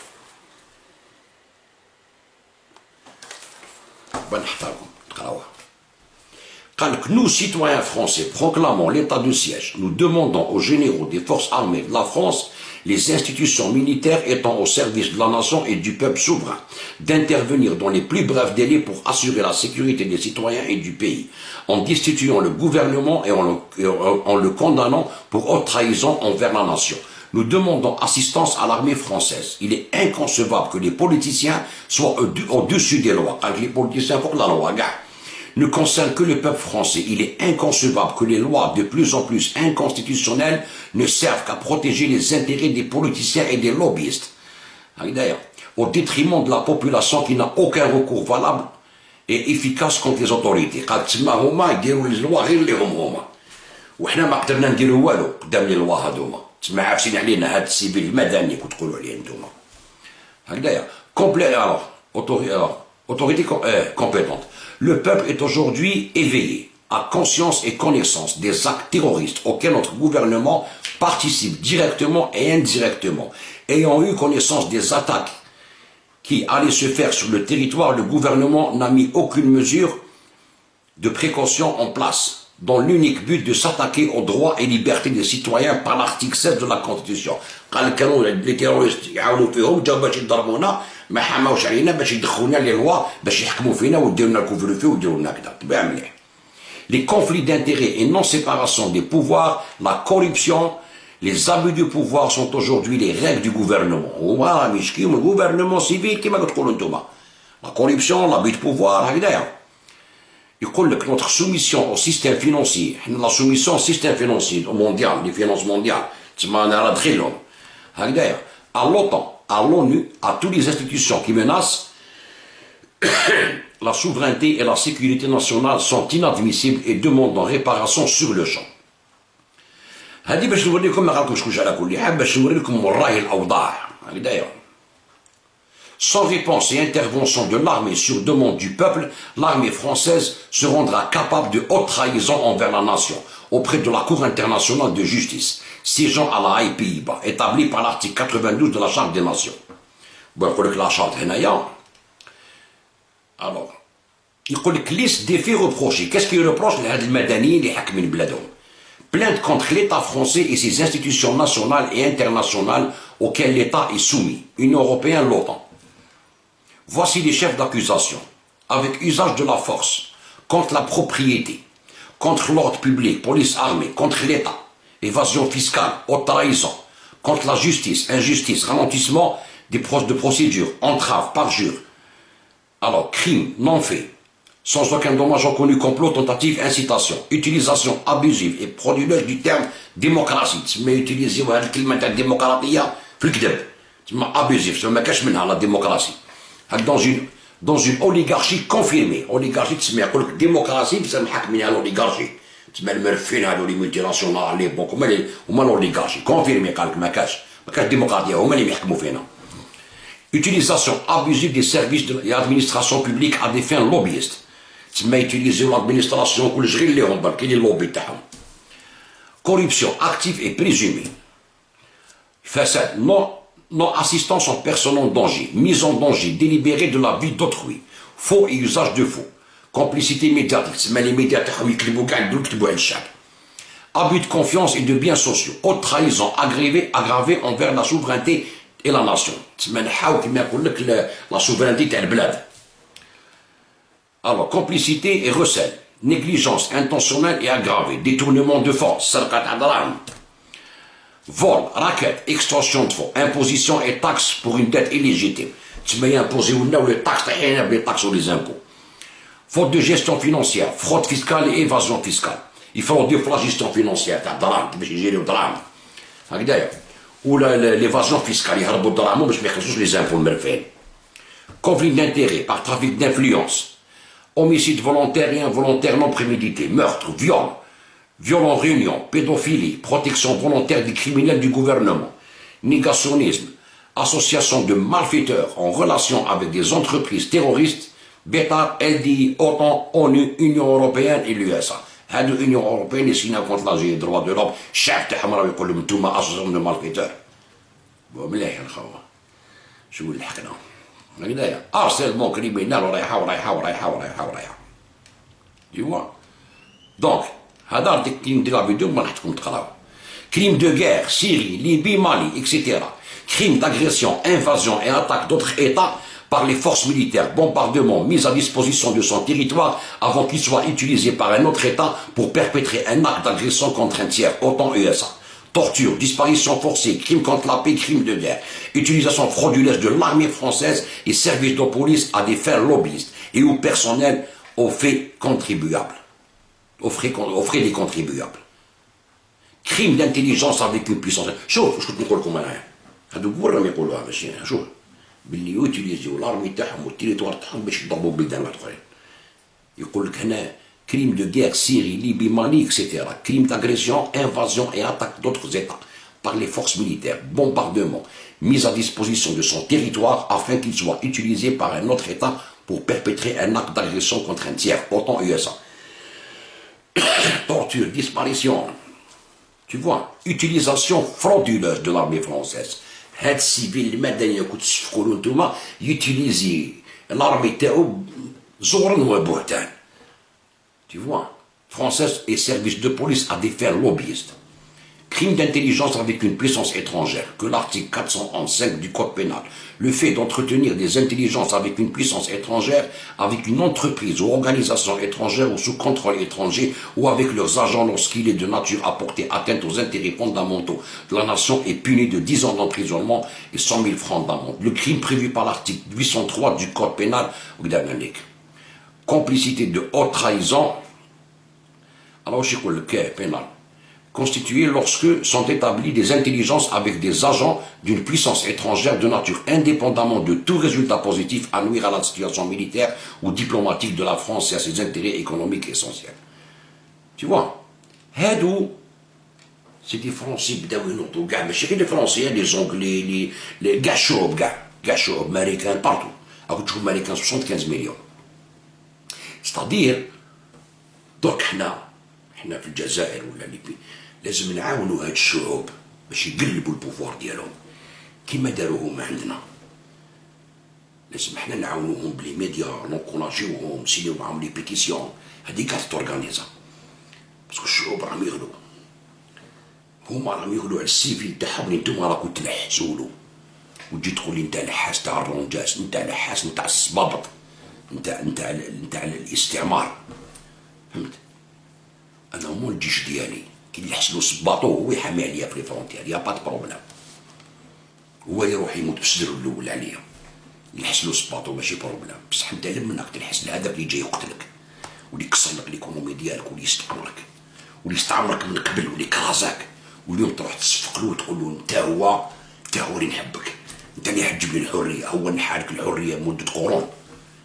بنحتاجهم تقراوها. قال لك nous citoyens français proclamons l'état de siège. Nous demandons aux généraux des forces armées de la France, les institutions militaires étant au service de la nation et du peuple souverain, d'intervenir dans les plus brefs délais pour assurer la sécurité des citoyens et du pays, en destituant le gouvernement et en le condamnant pour haute trahison envers la nation. Nous demandons assistance à l'armée française. Il est inconcevable que les politiciens soient au-dessus des lois. Les politiciens pour la loi, ne concerne que le peuple français. Il est inconcevable que les lois de plus en plus inconstitutionnelles ne servent qu'à protéger les intérêts des politiciens et des lobbyistes. D'ailleurs, au détriment de la population qui n'a aucun recours valable et efficace contre les autorités. قال تسمى هما يديروا لي لوا غير اللي هما وحنا ما قدرنا نديروا والو قدام لي لوا هذوما تسمى عافسين علينا هاد السيفيل المدني كتقولوا عليه نتوما هكذايا كومبلي autorité compétente. Le peuple est aujourd'hui éveillé à conscience et connaissance des actes terroristes auxquels notre gouvernement participe directement et indirectement. Ayant eu connaissance des attaques qui allaient se faire sur le territoire, le gouvernement n'a mis aucune mesure de précaution en place, dans l'unique but de s'attaquer aux droits et libertés des citoyens par l'article 16 de la Constitution. Les terroristes ما حماوش علينا باش يدخلونا لي لوا باش يحكموا فينا ويديروا لنا الكوفر فيو ويديروا لنا كذا تبع مليح. Les conflits d'intérêts et non-séparation des pouvoirs, la corruption, les abus du pouvoir sont aujourd'hui les règles du gouvernement. هو مش كيما الجوفرنمون سيفيل كيما كتقولوا نتوما. La corruption, l'abus de pouvoir هكذايا. يقول لك notre soumission au système financier, la soumission au système financier mondial, les finances mondiales, تسمى انا راه دخلهم هكذايا. À l'OTAN, à l'ONU, à toutes les institutions qui menacent la souveraineté et la sécurité nationale sont inadmissibles et demandent réparation sur le champ. هذه باش نوريكم ما غنكونش كلشي على كل حال باش نوريكم وراهي الأوضاع هكذايا. Sans réponse et intervention de l'armée sur demande du peuple, l'armée française se rendra capable de haute trahison envers la nation auprès de la Cour internationale de justice, siégeant à la Haye, Pays-Bas, établie par l'article 92 de la Charte des Nations. Bon, il faut que la Charte alors, il faut que liste des faits reprochés. Qu'est-ce qu'il reproche les Madani, les Hakmin Bladom? Plainte contre l'État français et ses institutions nationales et internationales auxquelles l'État est soumis, Union européenne, l'OTAN. Voici les chefs d'accusation, avec usage de la force, contre la propriété, contre l'ordre public, police armée, contre l'État, évasion fiscale, haute trahison, contre la justice, injustice, ralentissement de procédures, entrave, parjure. Alors, crime, non-fait, sans aucun dommage reconnu, complot, tentative, incitation, utilisation abusive et frauduleuse du terme démocratie. Mais utiliser la démocratie, c'est abusif, c'est la démocratie. Dans une oligarchie confirmée. Oligarchie, c'est la démocratie, c'est l'oligarchie. C'est les multinationales, les banques, l'oligarchie. Confirmée, ma cache. Ma cache démocratie, utilisation abusive des services de l'administration publique à des fins lobbyistes. C'est utiliser l'administration pour les lobbies. Corruption active et présumée. Façade, non-assistance en personne en danger, mise en danger délibérée de la vie d'autrui, faux et usage de faux, complicité médiatique, abus de confiance et de biens sociaux, haute trahison aggravée envers la souveraineté et la nation. La souveraineté est le bled. Alors, complicité et recel, négligence intentionnelle et aggravée, détournement de force, vol, racket, extorsion de fonds, imposition et taxes pour une dette illégitime. Tu m'as imposé ou non les taxes ou les impôts. Faute de gestion financière, fraude fiscale et évasion fiscale. Il faut dire la gestion financière, t'as drame, باش يجيريو drame. هكذايا. Ou l'évasion fiscale, يهربوا الدراهم باش ما يخلصوش les impôts المرفين. Conflit d'intérêts par trafic d'influence. Homicide volontaire et involontaire non prémédité, meurtre, viol, viol en réunion, pédophilie, protection volontaire des criminels du gouvernement, négationnisme, association de malfaiteurs en relation avec des entreprises terroristes, Bétar, LDI, OTAN, ONU, Union Européenne et l'USA. هادو l'Union Européenne يسينا contre l'Algérie, droits de l'homme, الشعب تاعهم راه يقول لهم انتوما association de malfaiteurs. مليح الخوة. شو اللي حكنا؟ هكذايا. harcèlement criminel ورايحة. Tu vois? Donc, هذا كي ندير لا فيديو ما راحتكم تقراو. Crimes de guerre, Syrie, Libye, Mali, etc. Crimes d'agression, invasion et attaque d'autres États par les forces militaires, bombardement, mise à disposition de son territoire avant qu'il soit utilisé par un autre État pour perpétrer un acte d'agression contre un tiers, OTAN USA. Torture, disparition forcée, crimes contre la paix, crimes de guerre, utilisation frauduleuse de l'armée française et services de police à des fins lobbyistes et ou personnels aux faits contribuables. Aux frais des contribuables. Crime d'intelligence avec une puissance. شوف شكون نقول لكم انا هادو كبار راهم يقولوها ماشي شوف باللي يوتيليزيو لارمي تاعهم والتيريتوار تاعهم باش يضربوا بلدان اخرين. يقول لك هنا crime de guerre, Syrie, Libye, Mali, etc. Crime d'agression, invasion et attaque d'autres États par les forces militaires, bombardement, mise à disposition de son territoire afin qu'il soit utilisé par un autre État pour perpétrer un acte d'agression contre un tiers, OTAN USA. Torture, disparition. Tu vois, utilisation frauduleuse de l'armée française. هاد السيفيل المدني كنت تشفقوا نتوما يوتيليزي l'armée تاعو زورا وبهتان. Tu vois, française et services de police à des fins lobbyistes. Crime d'intelligence avec une puissance étrangère, que l'article 411.5 du Code pénal, le fait d'entretenir des intelligences avec une puissance étrangère, avec une entreprise ou organisation étrangère ou sous contrôle étranger, ou avec leurs agents lorsqu'il est de nature à porter atteinte aux intérêts fondamentaux de la nation est puni de 10 ans d'emprisonnement et 100 000 francs d'amende. Le crime prévu par l'article 803 du Code pénal, complicité de haute trahison, alors je sais le cas pénal, constitué lorsque sont établis des intelligences avec des agents d'une puissance étrangère de nature indépendamment de tout résultat positif à nuire à la situation militaire ou diplomatique de la France et à ses intérêts économiques essentiels. Tu vois, c'est des Français, mais chez les Français, les Anglais, les gachos, américains, partout. Alors tu trouves américains 75 millions. C'est-à-dire, donc حنا في الجزائر ولا ليبي لازم نعاونوا هاد الشعوب باش يقلبوا البوفوار ديالهم كيما داروه هما عندنا. لازم حنا نعاونوهم بلي ميديا نونكوراجيوهم نسيو معاهم لي بيتيسيون هادي كاع تورغانيزا باسكو الشعوب راهم يغلو هما راهم يغلو على السيفي تاعهم اللي نتوما راكم تنحسولو وتجي تقول لي نتا نحاس تاع الرونجاس نتا نحاس نتاع الصبابط نتاع الاستعمار فهمت. انا هما الجيش ديالي كي يحسنوا صباطو هو يحمي عليا في لي فرونتيير يا با دو بروبليم هو يروح يموت بصدرو الاول عليا يحسنوا صباطو ماشي بروبليم بصح انت لمنك تنحس هذاك اللي جاي يقتلك واللي يكسر لك ليكونومي ديالك واللي يستعمرك من قبل واللي كرازاك واليوم تروح تصفق له وتقول له انت هو اللي نحبك انت اللي حتجيب لي الحريه هو نحالك الحريه مده قرون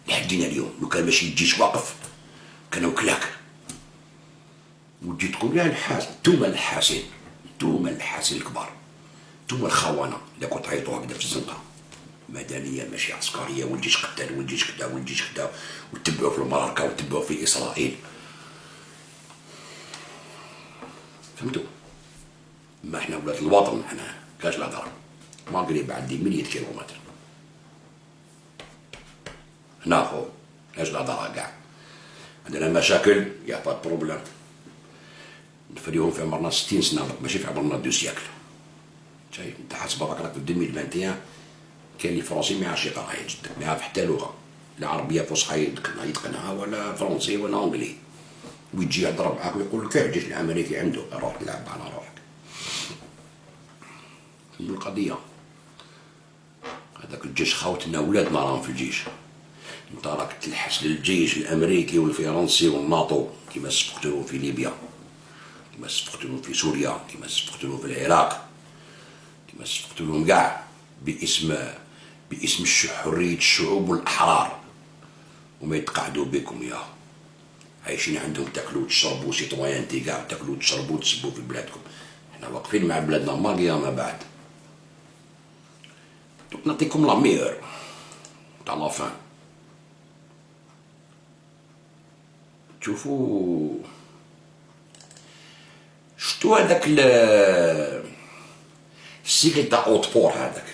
لحدينا اليوم لو كان ماشي الجيش واقف كان وكلاك وتجي تقول يا الحاس نتوما الحاسين الكبار نتوما الخونه اللي كنت تعيطوا هكذا في الزنقه مدنيه ماشي عسكريه والجيش قتال والجيش كذا وتبعوا في المراركه وتبعوا في اسرائيل فهمتوا. ما احنا ولاد الوطن حنا كاش الهضره ما قريب عندي 100 كيلومتر هنا خو كاش الهضره كاع عندنا مشاكل يا با بروبليم نفريهم في عمرنا 60 سنه ماشي في عمرنا 2 سيكل. شايف انت حسب راك في 2021 كاين اللي فرنسي ما يعرفش يقرا يجدك ما يعرف حتى لغه لا عربيه فصحى يتقنها ولا فرنسي ولا انجلي ويجي يهضر معاك ويقول لك الجيش الامريكي عنده روح تلعب على روحك. القضيه هذاك الجيش خاوتنا ولادنا راهم في الجيش. انت راك تلحس للجيش الامريكي والفرنسي والناطو كيما صفقتلهم في ليبيا، كيما صفقتلهم في سوريا، كيما صفقتلهم في العراق، كيما صفقتلهم كاع باسم حرية الشعوب والأحرار، وما يتقعدوا بكم يا عايشين عندهم تاكلوا وتشربوا سيتويانتي كاع، تاكلوا وتشربوا وتسبوا في بلادكم. احنا واقفين مع بلادنا ماغيا ما بعد. نعطيكم لا ميور تاع لافان. شوفوا شتو هذاك السيكل تاع اوتبور هذاك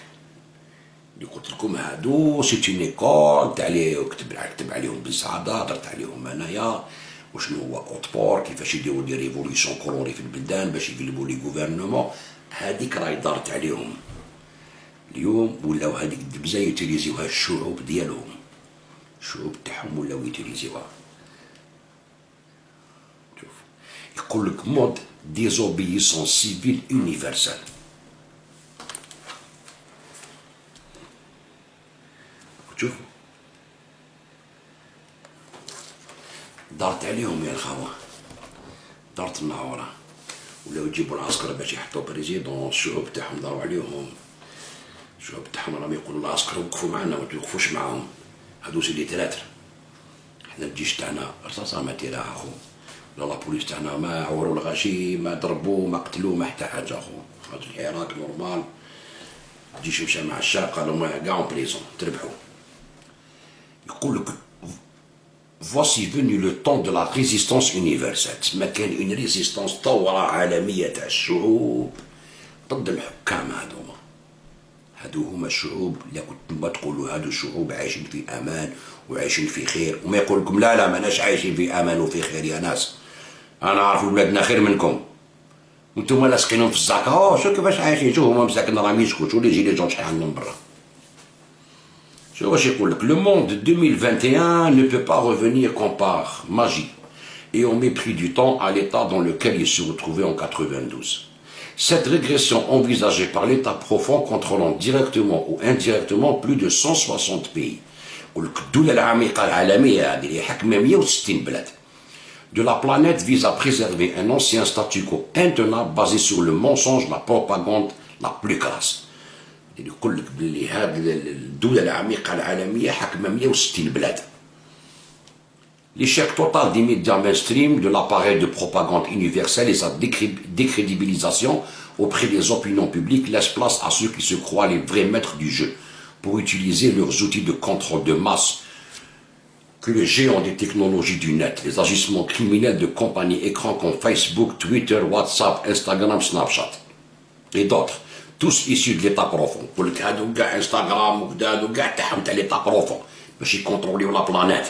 اللي قلت لكم هادو سيت اون ايكول تاع لي كتب عليهم بالسعاده، هضرت عليهم انايا وشنو هو اوتبور، كيفاش يديروا دي ريفوليسيون كولوري في البلدان باش يقلبوا لي غوفرنمون. هذيك راهي دارت عليهم اليوم، ولاو هذيك الدبزه يوتيليزيوها الشعوب ديالهم، الشعوب تاعهم ولاو يوتيليزيوها. شوف يقول لك مود ديزوبيسون سيفيل يونيفرسال. شوف دارت عليهم يا الخوة، دارت النعورة، ولاو يجيبوا العسكر باش يحطوا بريزيدون. الشعوب تاعهم داروا عليهم، الشعوب تاعهم راهم يقولوا العسكر وقفوا معنا ما توقفوش معاهم، هادو سيدي تلاتر. حنا الجيش تاعنا رصاصة ما تيراها اخو، لا لابوليس تاعنا ما عوروا الغاشي، ما ضربوه، ما قتلوه، ما حتى حاجة اخو. هاد العراق نورمال، الجيش مشى مع الشعب قالوا ما كاع اون بريزون تربحوا. يقول لك voici venu le temps de la résistance universelle. تسمى كان اون ريزيستونس، ثورة عالمية تاع الشعوب ضد الحكام. هادو هما الشعوب اللي كنتم تقولوا هادو الشعوب عايشين في امان وعايشين في خير، وما يقول لكم لا ماناش عايشين في امان وفي خير يا ناس، انا عارف بلادنا خير منكم، وانتم لاصقينهم في الزكاه. شو كيفاش عايشين؟ شوف هما مساكن راهم يسكتوا، شو اللي يجي لي جون شحال عندهم برا. شو واش يقول لك؟ Le monde 2021 ne peut pas revenir comme par magie et au mépris du temps à l'état dans lequel il se retrouvait en 92. Cette régression envisagée par l'État profond contrôlant directement ou indirectement plus de 160 pays. الدولة العميقة العالمية هذه اللي حكمة 160 بلاد de la planète vise à préserver un ancien statu quo intenable basé sur le mensonge, la propagande la plus crasse. يقول لك باللي هذه الدولة العميقة العالمية حكمة 160 بلاد. L'échec total des médias mainstream, de l'appareil de propagande universelle et sa décrédibilisation auprès des opinions publiques laisse place à ceux qui se croient les vrais maîtres du jeu pour utiliser leurs outils de contrôle de masse que les géants des technologies du net, les agissements criminels de compagnies écrans comme Facebook, Twitter, WhatsApp, Instagram, Snapchat et d'autres, tous issus de l'état profond. Pour le cas de Instagram ou de l'état profond, parce qu'ils contrôlent la planète,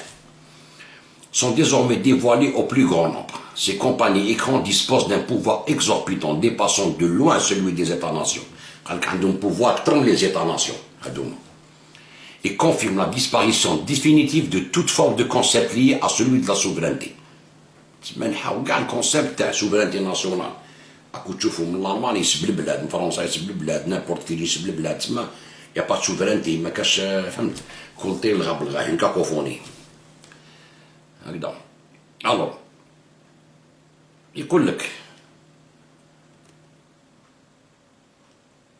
sont désormais dévoilés au plus grand nombre. Ces compagnies écrans disposent d'un pouvoir exorbitant dépassant de loin celui des États-nations. Ils ont un pouvoir comme les États-nations. Et confirment la disparition définitive de toute forme de concept lié à celui de la souveraineté. C'est le concept de la souveraineté nationale. راكو تشوفوا من الالمان يسب البلاد، من فرنسا يسب البلاد، نابورت كي يسب البلاد، تسمى يا با سوفرانتي، ما كاش فهمت كولتي الغاب الغاهين كاكوفوني هكذا. الوغ يقول لك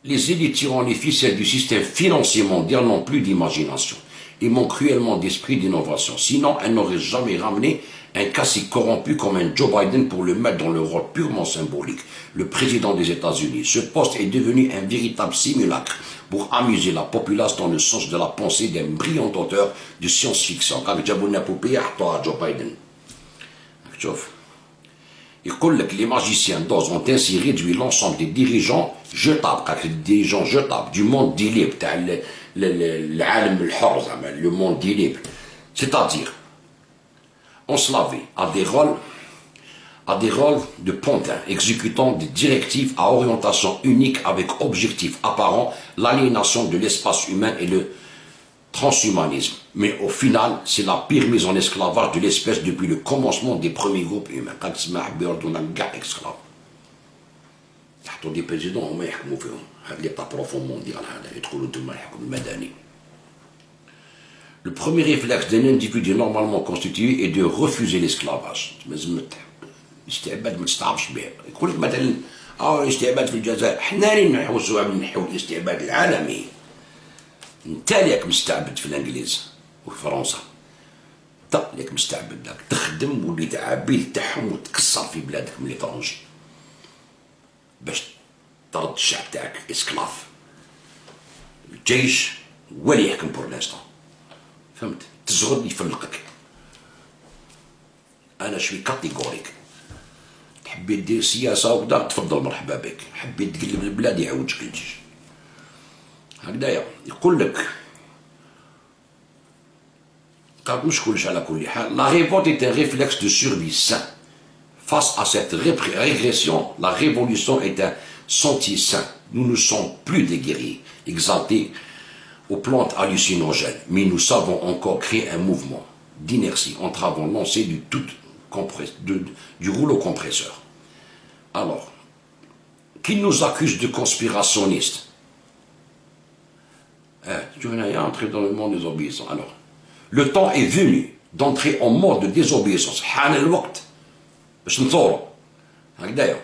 les élites tyrannificelles du système financier mondial n'ont plus d'imagination et manquent cruellement d'esprit d'innovation. Sinon, elles n'auraient jamais ramené un cacique corrompu comme un Joe Biden pour le mettre dans le rôle purement symbolique, le président des États-Unis. Ce poste est devenu un véritable simulacre pour amuser la populace dans le sens de la pensée d'un brillant auteur de science-fiction. Quand جابوا poupée à Joe Biden. يقول لك les magiciens d'Oz ont ainsi réduit l'ensemble des dirigeants jetables du monde dit libre, العالم الحر زعما le monde dit libre, c'est-à-dire enslavé à des rôles de pantins exécutant des directives à orientation unique avec objectif apparent l'aliénation de l'espace humain et le transhumanisme. Mais au final, c'est la pire mise en esclavage de l'espèce depuis le commencement des premiers groupes humains. Quand تسمع بيردونا كاع esclaves. يحطوا دي بريزيدون هما يحكموا فيهم. هاد ليطا بروفون مونديال هذا يدخلوا تما يحكم المدني. Le premier réflexe d'un individu normalement constitué est de refuser l'esclavage. الاستعباد ما تستعرفش به. يقول لك مثلا الاستعباد في الجزائر، حنا اللي نحوسوا نحو الاستعباد العالمي. انت اللي مستعبد في الانجليز وفي فرنسا. انت اللي مستعبد داك تخدم وليت عبيد تاعهم وتكسر في بلادك من ليترونجي باش ترد الشعب تاعك اسكلاف. الجيش هو اللي يحكم بور لانستون، فهمت؟ تزغد يفلقك. انا شوي كاتيغوريك. حبيت دير سياسه وكذا تفضل مرحبا بك، حبيت تقلب البلاد يعوجك الجيش. هكذايا يقول لك قالك مش كلش على كل حال. La révolte est un réflexe de survie sain. Face à cette régression, la révolution est un sentier sain. Nous ne sommes plus des guerriers exaltés aux plantes hallucinogènes, mais nous savons encore créer un mouvement d'inertie entravant lancé du rouleau compresseur. Alors, qui nous accuse de conspirationnistes? Tu viens entrer dans le monde des obéissants. Alors, le temps est venu d'entrer en mode de désobéissance. حان الوقت باش نثوروا. هكذايا.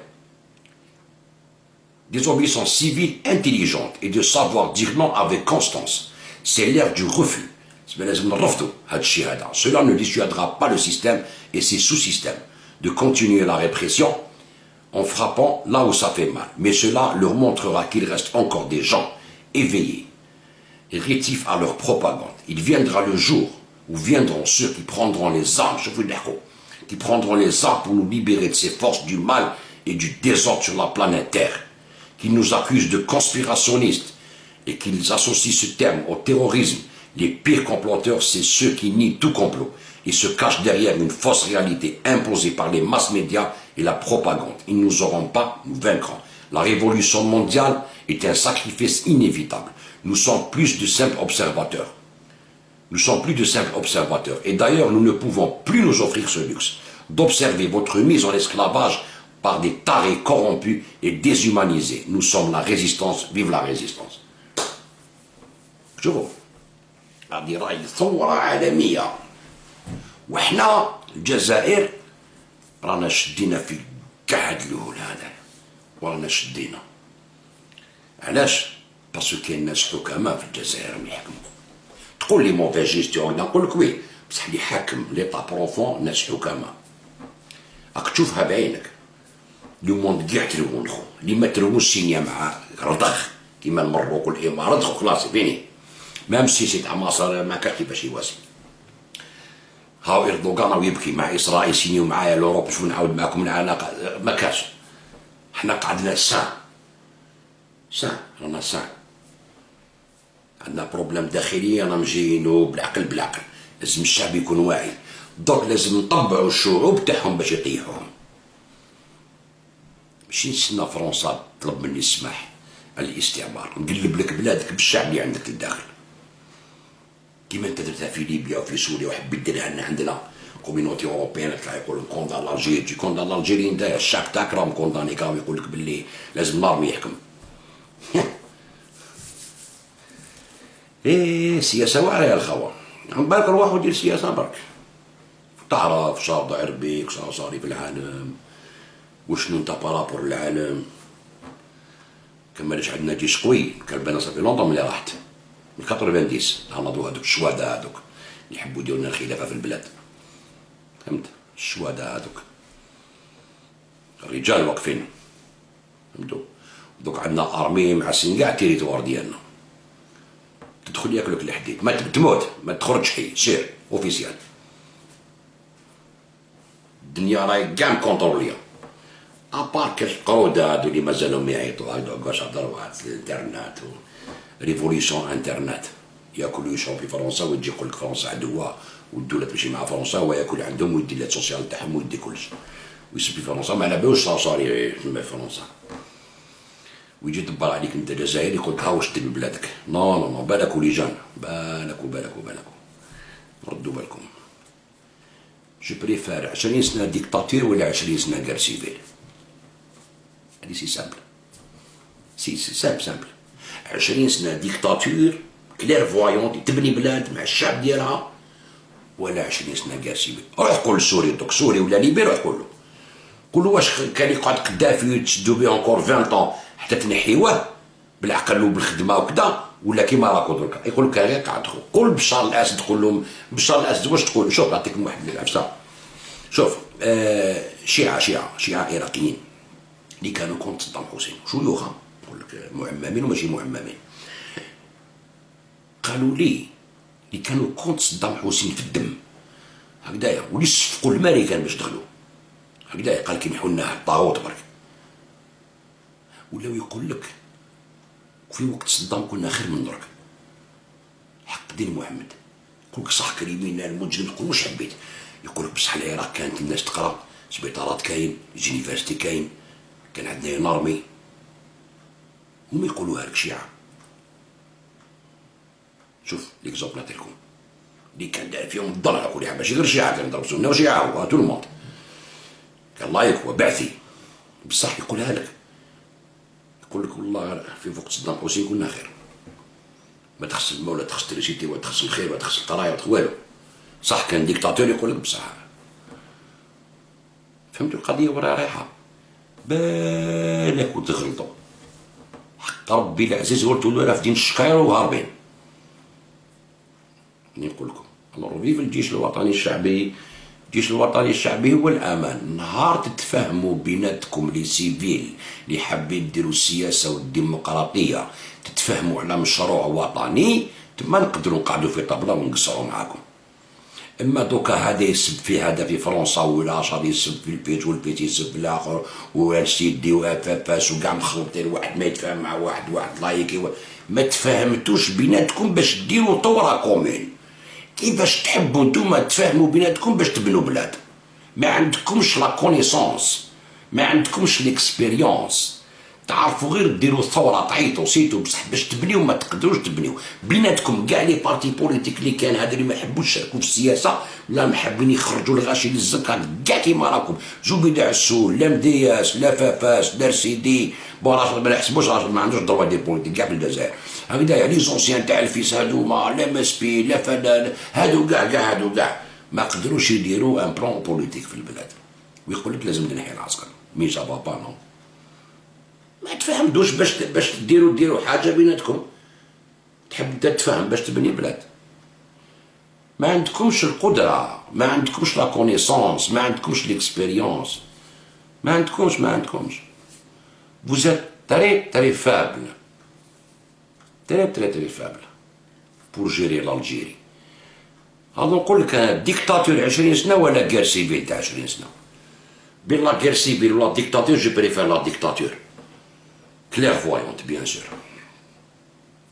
Désobéissance civile intelligente et de savoir dire non avec constance. C'est l'ère du refus. Cela ne dissuadera pas le système et ses sous-systèmes de continuer la répression en frappant là où ça fait mal. Mais cela leur montrera qu'il reste encore des gens éveillés et rétifs à leur propagande. Il viendra le jour où viendront ceux qui prendront les armes, qui prendront les armes pour nous libérer de ces forces du mal et du désordre sur la planète Terre, qui nous accusent de conspirationnistes et qu'ils associent ce terme au terrorisme. Les pires comploteurs, c'est ceux qui nient tout complot et se cachent derrière une fausse réalité imposée par les masses médias et la propagande. Ils ne nous auront pas, nous vaincrons. La révolution mondiale est un sacrifice inévitable. Nous sommes plus de simples observateurs. Nous sommes plus de simples observateurs. Et d'ailleurs, nous ne pouvons plus nous offrir ce luxe d'observer votre mise en esclavage par des tarés corrompus et déshumanisés. Nous sommes la résistance. Vive la résistance. شوفوا هذه راهي ثورة عالمية، وحنا الجزائر رانا شدينا في كاع هاد الهول هذا، ورانا شدينا. علاش؟ باسكو كاين ناس حكماء في الجزائر راهم يحكموا. تقول لي موفي جيستيون، نقول لك وي، بصح اللي حاكم ليطا بروفون ناس حكماء. راك تشوفها بعينك. لو موند كاع تلون خو، اللي ما تلونش سينيا مع رضخ كيما المروك والامارات خو خلاص فيني. مام السيسي تاع مصر ما كان كيفاش يواسي. هاو اردوغان راهو يبكي مع اسرائيل سينيو معايا لوروب شوف نعاود معاكم العلاقه ما كاش. حنا قعدنا سان رانا سان. عندنا بروبليم داخلي رانا مجيينو بالعقل. لازم الشعب يكون واعي. دوك لازم نطبعوا الشعوب تاعهم باش يطيحوهم. ماشي نستنى فرنسا تطلب مني السماح على الاستعمار، نقلب لك بلادك بالشعب اللي عندك للداخل. كيما انت درتها في ليبيا وفي سوريا وحبيت ديرها لنا عندنا كوميونيتي اوروبيان تطلع يقول كوندان لالجيري، تجي كوندان لالجيري انت الشعب تاعك راهم كوندانيك، راهم يقول لك باللي لازم الارمي يحكم. ايه سياسه واعره يا الخوه. عم بالك روح ودير سياسه برك تعرف شنو داير بيك، شنو صاري في العالم، وشنو انت بارابور العالم. كمالش عندنا جيش قوي، كلبنا صافي لونطون ملي راحت من 90 نهضوا هذوك الشهداء هذوك اللي يحبوا يديروا لنا الخلافه في البلاد، فهمت؟ الشهداء هذوك الرجال واقفين، فهمتوا؟ دوك عندنا ارمي معسين كاع التيريتوار ديالنا. تدخل ياكلك الحديد، ما تموت ما تخرجش حي، سير اوفيسيال. الدنيا راهي كاع مكونطروليه. ابارك القروده هادو اللي مازالهم يعيطوا هادو باش هضروا على الانترنت ريفوليسيون انترنت، ياكلوا يشربوا في فرنسا ويجي يقول لك فرنسا عدوه والدوله تمشي مع فرنسا، هو ياكل عندهم ويدي لي سوسيال تاعهم ويدي كلشي ويسب في فرنسا، ما على بالوش صاري في فرنسا. ويجي يدبر عليك انت جزائري يقول لك ها واش دير ببلادك. نو بالك وليجان، بالك. ردوا بالكم. جو بريفير 20 سنة ديكتاتور ولا 20 سنة غير سيفيل. هادي سي سامبل، سي سامبل. 20 سنة ديكتاتور كلير تبني بلاد مع الشعب ديالها، ولا 20 سنة غير سيفيل. روح قول لسوري دوك، سوري ولا ليبي، روح قول له واش كان يقعد قدافي تشدو بيه اونكور 20 طون حتى تنحيوه بالعقل وبالخدمه وكذا، ولا كيما راكو دركا يقول لك غير قعد. قول بشار الاسد، قول لهم بشار الاسد واش تقول. شوف نعطيكم واحد العفسه. شوف شيعه عراقيين اللي كانوا كونت صدام حسين، شيوخا نقول لك معممين وماشي معممين، قالوا لي اللي كانوا كونت صدام حسين في الدم هكذايا، واللي صفقوا الامريكان باش دخلوا هكذايا، قال كي نحو لنا الطاغوت برك، ولاو يقول لك في وقت صدام كنا خير من درك. حق دين محمد يقول لك صح كريمين المجرم، تقول واش حبيت، يقول لك بصح العراق كانت الناس تقرا، سبيطارات كاين، جينيفرسيتي كاين، كان عندنا نارمي، هما يقولوها لك شيعة. شوف ليكزومبل نعطيلكم اللي كان دار فيهم الضرع كل ماشي غير شيعة، كان ضرب سنة وشيعة هو تو الموند، كان لايك وبعثي، بصح يقولها لك، يقول لك والله في وقت صدام حسين كنا خير، ما تخص الماء ولا تخص التريسيتي ولا تخص الخير ولا تخص القرايه ولا والو، صح كان ديكتاتور يقول لك بصح. فهمتوا القضيه وراها رايحه، بالك وتغلطوا حق ربي العزيز، قلتوا له في دين الشقير وهاربين. نقول لكم الوغ فيف الجيش الوطني الشعبي. الجيش الوطني الشعبي هو الامان. نهار تتفاهموا بيناتكم لي سيفيل اللي حابين ديروا السياسه والديمقراطيه، تتفاهموا على مشروع وطني، تما نقدروا نقعدوا في طبله ونقصروا معاكم. اما دوكا هذا يسب في هذا في فرنسا، ولا غادي يسب في البيت والبيت يسب في الاخر، والسيدي وافافاس وكاع مخلطين، واحد ما يتفاهم مع واحد لايكي، ما تفاهمتوش بيناتكم باش ديروا ثوره كومين. كيفاش تحبوا نتوما تفاهموا بيناتكم باش تبنوا بلاد؟ ما عندكمش لا كونيسونس، ما عندكمش ليكسبيريونس، تعرفوا غير ديروا ثوره تعيطوا سيتو، بصح باش تبنيو ما تقدروش تبنيو بيناتكم. كاع لي بارتي بوليتيك اللي كان هذا اللي ما يحبوش يشاركوا في السياسه، لا محبين يخرجوا الغاشي للزنقه كاع كيما راكم، زبيدة عسول، لا مدياس، لا فافاس، لا رسيدي، بون راشد ما نحسبوش، راشد ما عندوش دروا دي بوليتيك كاع في الجزائر هكذا. لي زونسيان تاع الفيس هادوما، لا مسبي، لا فنان، هادو كاع هادو كاع ما قدروش يديروا ان بلان بوليتيك في البلاد، ويقول لك لازم ننحي العسكر. مي جافا با نو، ما تفهمتوش باش ديروا حاجه بيناتكم، تحب تتفاهم باش تبني بلاد. ما عندكمش القدره، ما عندكمش لا كونيسونس، ما عندكمش ليكسبيريونس، ما عندكمش. vous êtes très faible, très faible pour gérer l'Algérie. هذا نقول لك انا ديكتاتور 20 سنه ولا غير سيفيل تاع 20 سنه. بين لا غير سيفيل ولا ديكتاتور جو بريفير لا ديكتاتور كليرفويونت بيان سور.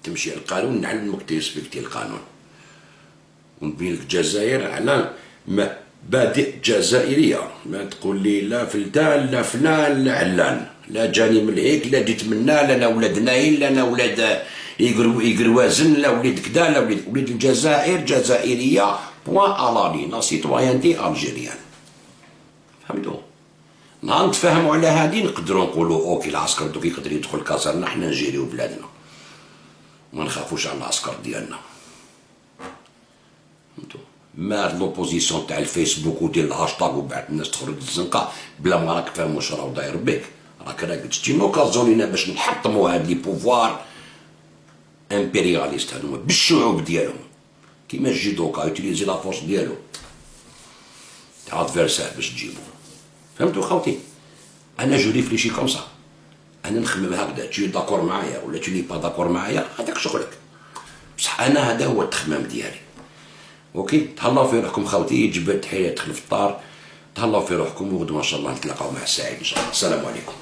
تمشي على القانون، نعلمك تيرسبكتي القانون، ونبين لك الجزائر على مبادئ جزائريه. ما تقول لي لا فلان لا فلان لا علان، لا جاني من هيك، لا جيت منا، لا انا ولاد نايل، لا انا ولاد يقروازن، لا وليد كدا، لا وليد الجزائر جزائريه بوان الالي، لا سيتويانتي الجيريان. فهمتوا؟ نهار نتفاهموا على هادي نقدروا نقولوا اوكي العسكر دوك يقدر يدخل كازرنا، حنا نجيريو بلادنا، ما نخافوش على العسكر ديالنا. فهمتوا؟ ما لوبوزيسيون تاع الفيسبوك ودير الهاشتاغ وبعد الناس تخرج الزنقه بلا ما راك فاهم واش راهو داير بك، راك تجي نوكازيون لينا باش نحطموا هاد لي بوفوار امبيرياليست هادوما بالشعوب ديالهم، كيما جي دوكا يوتيليزي لا فورس ديالو تاع ادفيرسير باش تجيبو. فهمتوا خوتي؟ انا جو ريفليشي كوم سا، انا نخمم هكذا، تجي داكور معايا ولا تجي با داكور معايا هذاك شغلك، بصح انا هذا هو التخمام ديالي. اوكي، تهلاو في روحكم خوتي، جبت تحيه تدخل في الدار، تهلاو في روحكم، وغدوه ان شاء الله نتلاقاو مع السعيد ان شاء الله. السلام عليكم.